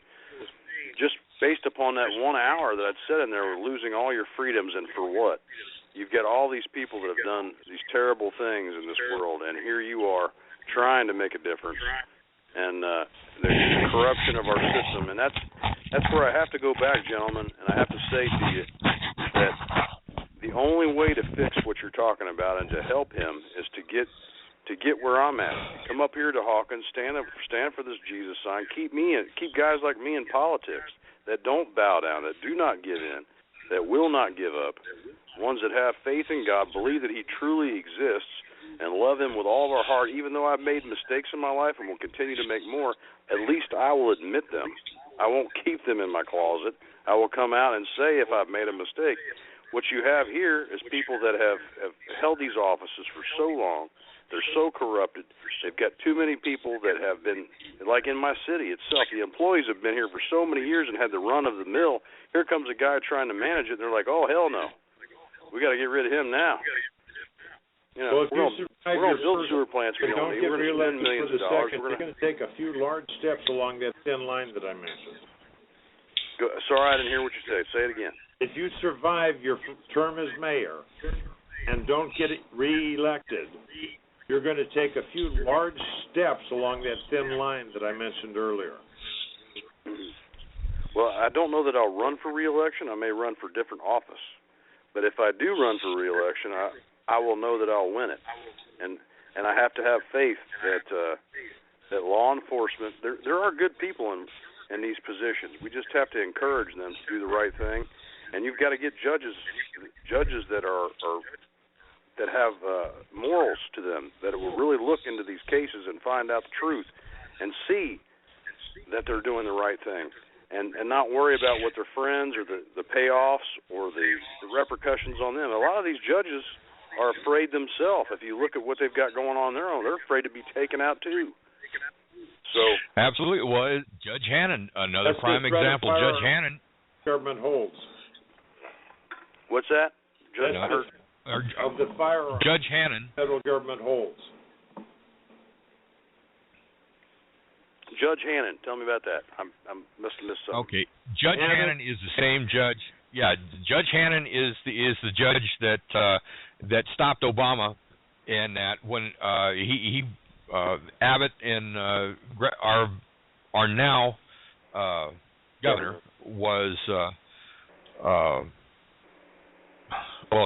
just based upon that 1 hour that I'd sat in there, losing all your freedoms, and for what? You've got all these people that have done these terrible things in this world, and here you are trying to make a difference. And the corruption of our system, and that's where I have to go back, gentlemen, and I have to say to you that the only way to fix what you're talking about and to help him is to get to get where I'm at. Come up here to Hawkins, stand for this Jesus sign. Keep guys like me in politics that don't bow down, that do not give in, that will not give up, ones that have faith in God, believe that He truly exists, and love Him with all of our heart. Even though I've made mistakes in my life and will continue to make more, at least I will admit them. I won't keep them in my closet. I will come out and say if I've made a mistake. What you have here is people that have held these offices for so long. They're so corrupted. They've got too many people that have been, like in my city itself, the employees have been here for so many years and had the run of the mill. Here comes a guy trying to manage it, and they're like, oh, hell no. We got to get rid of him now. You know, well, we're going to build sewer plants. We're going to spend millions of dollars. You're going to take a few large steps along that thin line that I mentioned. Sorry, I didn't hear what you said. Say it again. If you survive your term as mayor and don't get reelected, you're going to take a few large steps along that thin line that I mentioned earlier. Well, I don't know that I'll run for re-election. I may run for different office. But if I do run for re-election, I will know that I'll win it. And I have to have faith that law enforcement, there are good people in these positions. We just have to encourage them to do the right thing. And you've got to get judges that that have morals to them, that will really look into these cases and find out the truth and see that they're doing the right thing, and not worry about what their friends or the payoffs or the repercussions on them. A lot of these judges are afraid themselves. If you look at what they've got going on their own, they're afraid to be taken out too. So absolutely. Well, Judge Hannon, another prime example. Judge Hannon, government holds. What's that? Of the firearms Judge Hannon, federal government holds. Judge Hannon, tell me about that. I must have missed something. Okay, Judge Hannon is the same judge. Yeah, Judge Hannon is the judge that stopped Obama, and that when Abbott and our now governor was.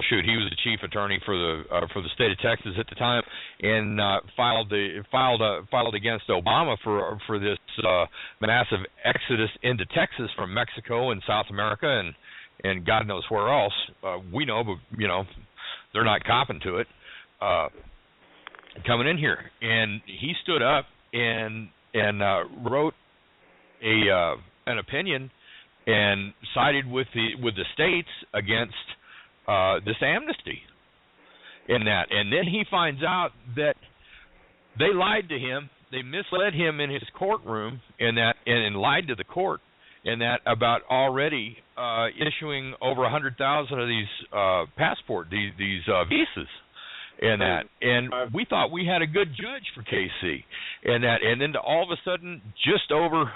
He was the chief attorney for the state of Texas at the time, and filed against Obama for this massive exodus into Texas from Mexico and South America and God knows where else. We know, but they're not copping to it. Coming in here, and he stood up and wrote an opinion and sided with the states against this amnesty in that. And then he finds out that they lied to him, they misled him in his courtroom and lied to the court and that about already issuing over 100,000 of these these visas and that. And we thought we had a good judge for KC and that, and then all of a sudden just over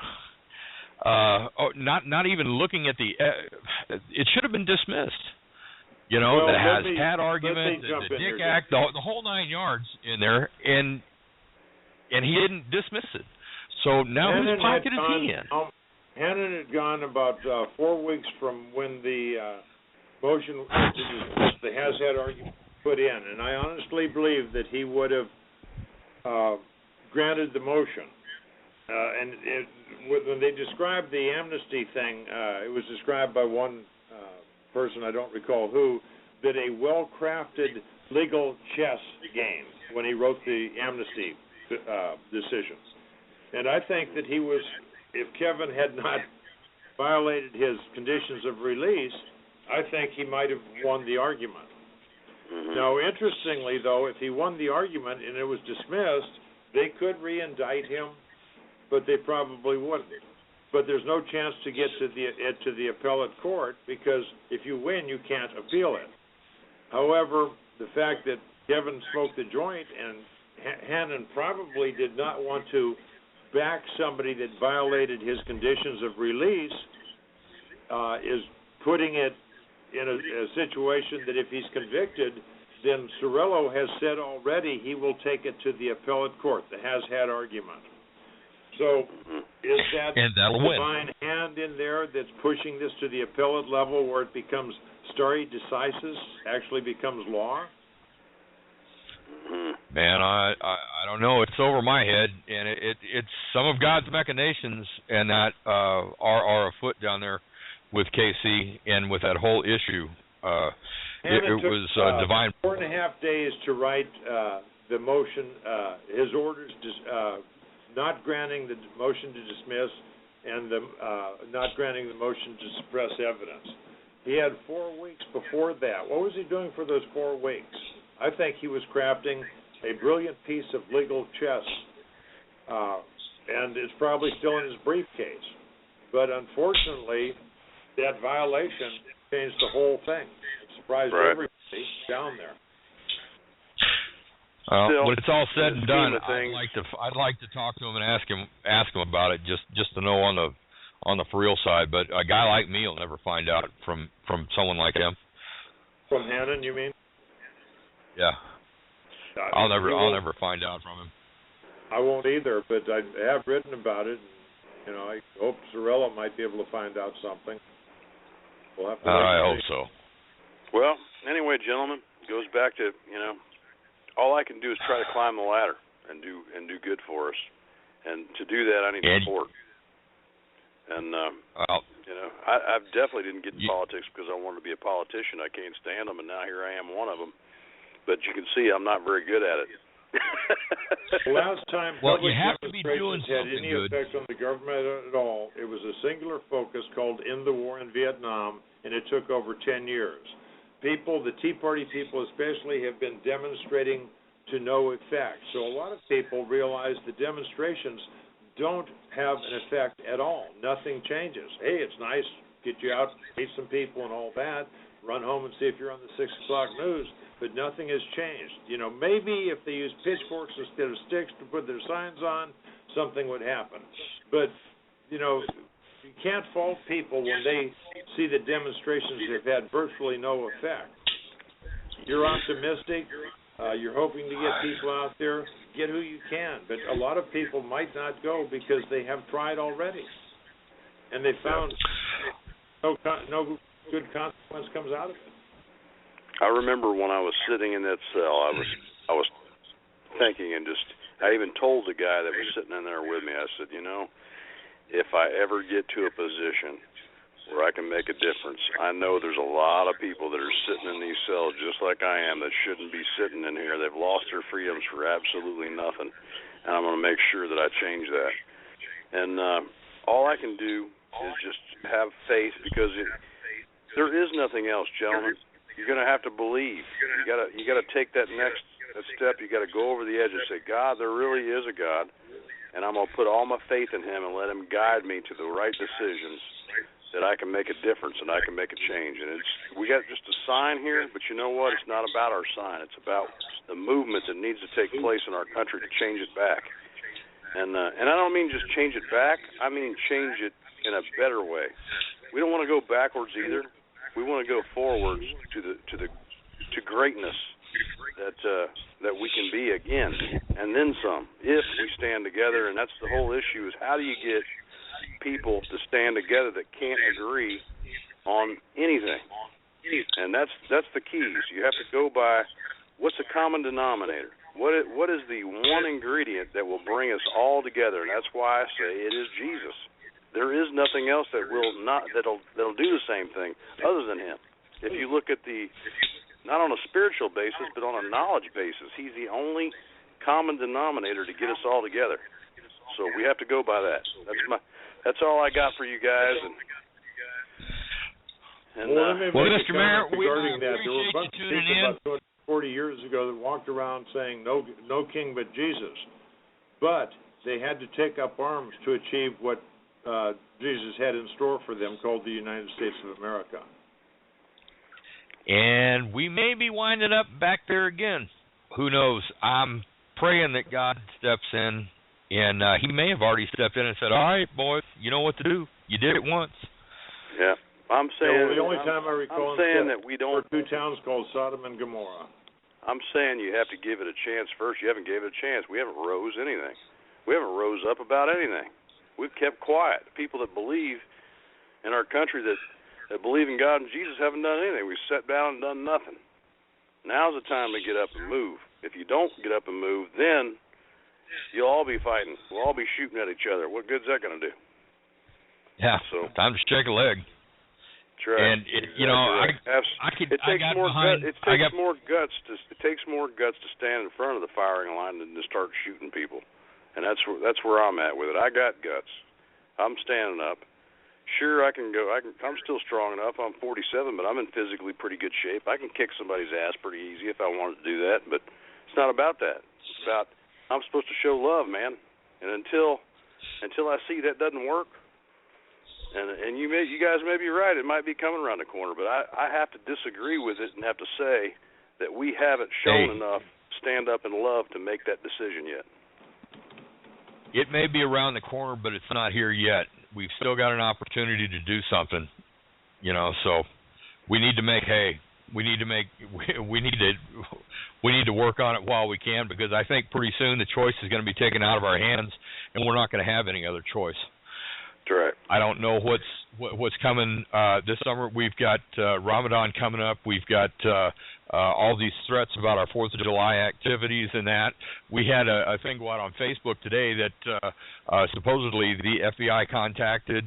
not even looking at it should have been dismissed. That has had argument, the Dick Act, the whole 9 yards in there, and he didn't dismiss it. So now whose pocket is he in? Hannon had gone about 4 weeks from when the motion the has had argument put in, and I honestly believe that he would have granted the motion. When they described the amnesty thing, it was described by one person, I don't recall who, did a well-crafted legal chess game when he wrote the amnesty decision. And I think that if Kevin had not violated his conditions of release, I think he might have won the argument. Mm-hmm. Now, interestingly, though, if he won the argument and it was dismissed, they could re-indict him, but they probably wouldn't. But there's no chance to get to the appellate court because if you win, you can't appeal it. However, the fact that Kevin smoked the joint and Hannon probably did not want to back somebody that violated his conditions of release is putting it in a situation that if he's convicted, then Cirillo has said already he will take it to the appellate court, the has-had argument. So is that divine hand in there that's pushing this to the appellate level where it becomes stare decisis, actually becomes law? Man, I don't know. It's over my head, and it's some of God's machinations, and that are afoot down there with KC and with that whole issue. It was divine. 4.5 days to write the motion, his orders, not granting the motion to dismiss, and the not granting the motion to suppress evidence. He had 4 weeks before that. What was he doing for those 4 weeks? I think he was crafting a brilliant piece of legal chess, and it's probably still in his briefcase. But unfortunately, that violation changed the whole thing. It surprised everybody down there. When it's all said and done, I'd like to talk to him and ask him about it, just to know on the for real side. But a guy like me will never find out from someone like him. From Hannon, you mean? Yeah. I'll never find out from him. I won't either, but I have written about it. You know, I hope Zarella might be able to find out something. We'll have to I hope so. Well, anyway, gentlemen, it goes back to, all I can do is try to climb the ladder and do good for us. And to do that, I need support. And I definitely didn't get in politics because I wanted to be a politician. I can't stand them, and now here I am, one of them. But you can see I'm not very good at it. Last time you have to be doing had something any good. effect on the government at all, it was a singular focus called End the War in Vietnam, and it took over 10 years. People, the Tea Party people especially, have been demonstrating to no effect. So a lot of people realize the demonstrations don't have an effect at all. Nothing changes. Hey, it's nice, get you out, meet some people and all that, run home and see if you're on the 6 o'clock news, but nothing has changed. Maybe if they use pitchforks instead of sticks to put their signs on, something would happen. But, you can't fault people when they see the demonstrations have had virtually no effect. You're optimistic. You're hoping to get people out there. Get who you can. But a lot of people might not go because they have tried already. And they found no good consequence comes out of it. I remember when I was sitting in that cell, I was thinking, and I even told the guy that was sitting in there with me, I said, if I ever get to a position where I can make a difference, I know there's a lot of people that are sitting in these cells just like I am that shouldn't be sitting in here. They've lost their freedoms for absolutely nothing, and I'm going to make sure that I change that. And all I can do is just have faith, because there is nothing else, gentlemen. You're going to have to believe. You got to take that next step. You got to go over the edge and say, God, there really is a God, and I'm going to put all my faith in Him and let Him guide me to the right decisions that I can make a difference and I can make a change. And we got just a sign here, but you know what? It's not about our sign. It's about the movement that needs to take place in our country to change it back. And I don't mean just change it back. I mean change it in a better way. We don't want to go backwards either. We want to go forwards to greatness that we can be again, and then some, if we stand together. And that's the whole issue: is how do you get people to stand together that can't agree on anything? And that's the keys. You have to go by what's the common denominator. What is the one ingredient that will bring us all together? And that's why I say it is Jesus. There is nothing else that'll do the same thing other than Him. If you look at not on a spiritual basis, but on a knowledge basis, He's the only common denominator to get us all together. So we have to go by that. That's all I got for you guys. Well, Mr. Mayor, we appreciate there were a bunch you of tuning people in. about 40 years ago that walked around saying no king but Jesus, but they had to take up arms to achieve what Jesus had in store for them, called the United States of America. And we may be winding up back there again. Who knows? I'm praying that God steps in, and He may have already stepped in and said, all right, boys, you know what to do. You did it once. Yeah. I'm saying the only time I recall that we don't. There are 2 towns called Sodom and Gomorrah. I'm saying you have to give it a chance first. You haven't gave it a chance. We haven't rose anything. We haven't rose up about anything. We've kept quiet. People that believe in our country that believe in God and Jesus haven't done anything. We've sat down and done nothing. Now's the time to get up and move. If you don't get up and move, then you'll all be fighting. We'll all be shooting at each other. What good's that going to do? Yeah, so time to shake a leg. That's right. And it takes more guts to stand in front of the firing line than to start shooting people. And that's where I'm at with it. I got guts. I'm standing up. Sure, I can go. I'm still strong enough. I'm 47, but I'm in physically pretty good shape. I can kick somebody's ass pretty easy if I wanted to do that. But it's not about that. It's about I'm supposed to show love, man. And until I see that doesn't work. And you guys may be right. It might be coming around the corner, but I have to disagree with it and have to say that we haven't shown enough stand up and love to make that decision yet. It may be around the corner, but it's not here yet. We've still got an opportunity to do something, so we need to make hay. We need to work on it while we can, because I think pretty soon the choice is going to be taken out of our hands, and we're not going to have any other choice. Right. I don't know what's coming this summer. We've got Ramadan coming up. We've got all these threats about our 4th of July activities and that. We had a thing go out on Facebook today that supposedly the FBI contacted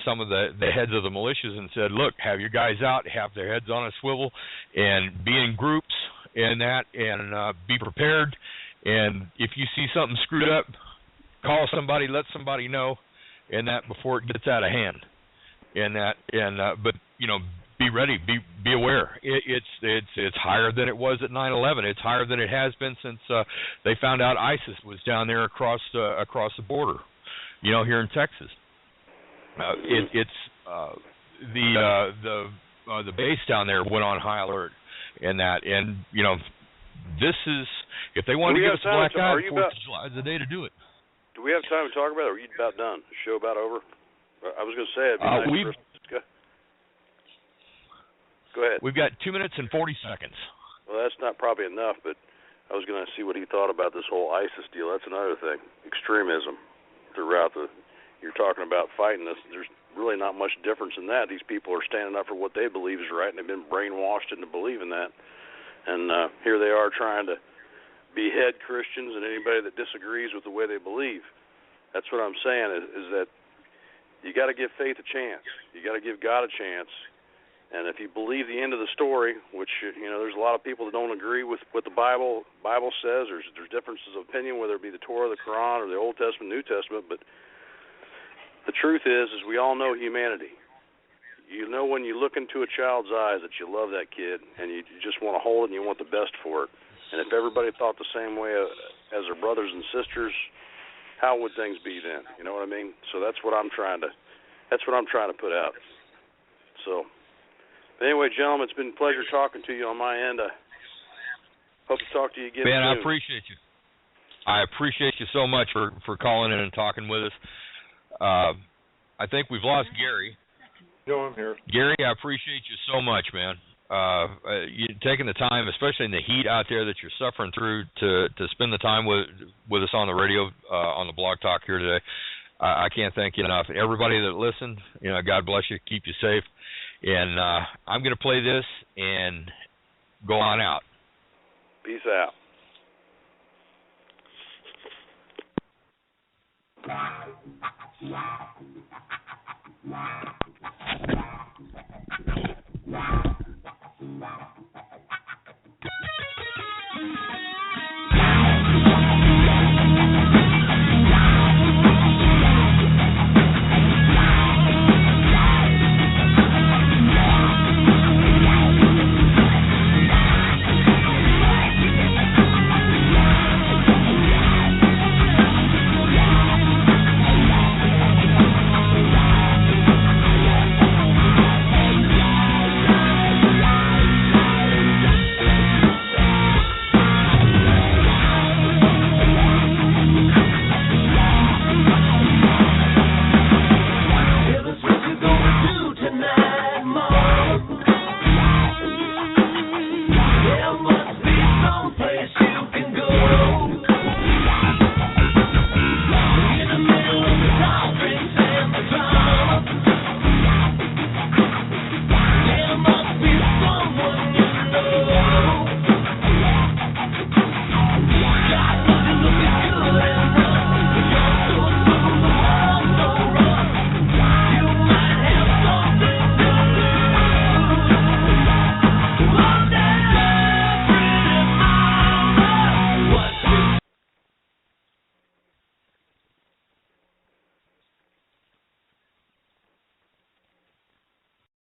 some of the heads of the militias and said, look, have your guys out, have their heads on a swivel, and be in groups and that, and be prepared. And if you see something screwed up, call somebody, let somebody know. And that before it gets out of hand, but be ready, be aware. It's higher than it was at 9/11. It's higher than it has been since they found out ISIS was down there across the border, here in Texas. The base down there went on high alert, and this is, if they want to give us a black eye, 4th of July is the day to do it. Do we have time to talk about it, or are you about done? The show about over? I was going to say, it'd be nice for us. Go ahead. We've got 2 minutes and 40 seconds. Well, that's not probably enough, but I was going to see what he thought about this whole ISIS deal. That's another thing. Extremism throughout you're talking about fighting this. There's really not much difference in that. These people are standing up for what they believe is right, and they've been brainwashed into believing that. And here they are trying to behead Christians and anybody that disagrees with the way they believe. That's what I'm saying is that you got to give faith a chance. You got to give God a chance. And if you believe the end of the story, which there's a lot of people that don't agree with what the Bible says. There's differences of opinion, whether it be the Torah, the Quran, or the Old Testament, New Testament. But the truth is we all know humanity. You know when you look into a child's eyes that you love that kid, and you just want to hold it and you want the best for it. And if everybody thought the same way as their brothers and sisters, how would things be then? You know what I mean? So that's what I'm trying to put out. So, but anyway, gentlemen, it's been a pleasure talking to you on my end. I hope to talk to you again soon. I appreciate you. I appreciate you so much for calling in and talking with us. I think we've lost Gary. No, I'm here. Gary, I appreciate you so much, man. You taking the time, especially in the heat out there that you're suffering through, to spend the time with us on the radio, on the Blog Talk here today. I can't thank you enough. Everybody that listened, God bless you, keep you safe. And I'm going to play this and go on out. Peace out.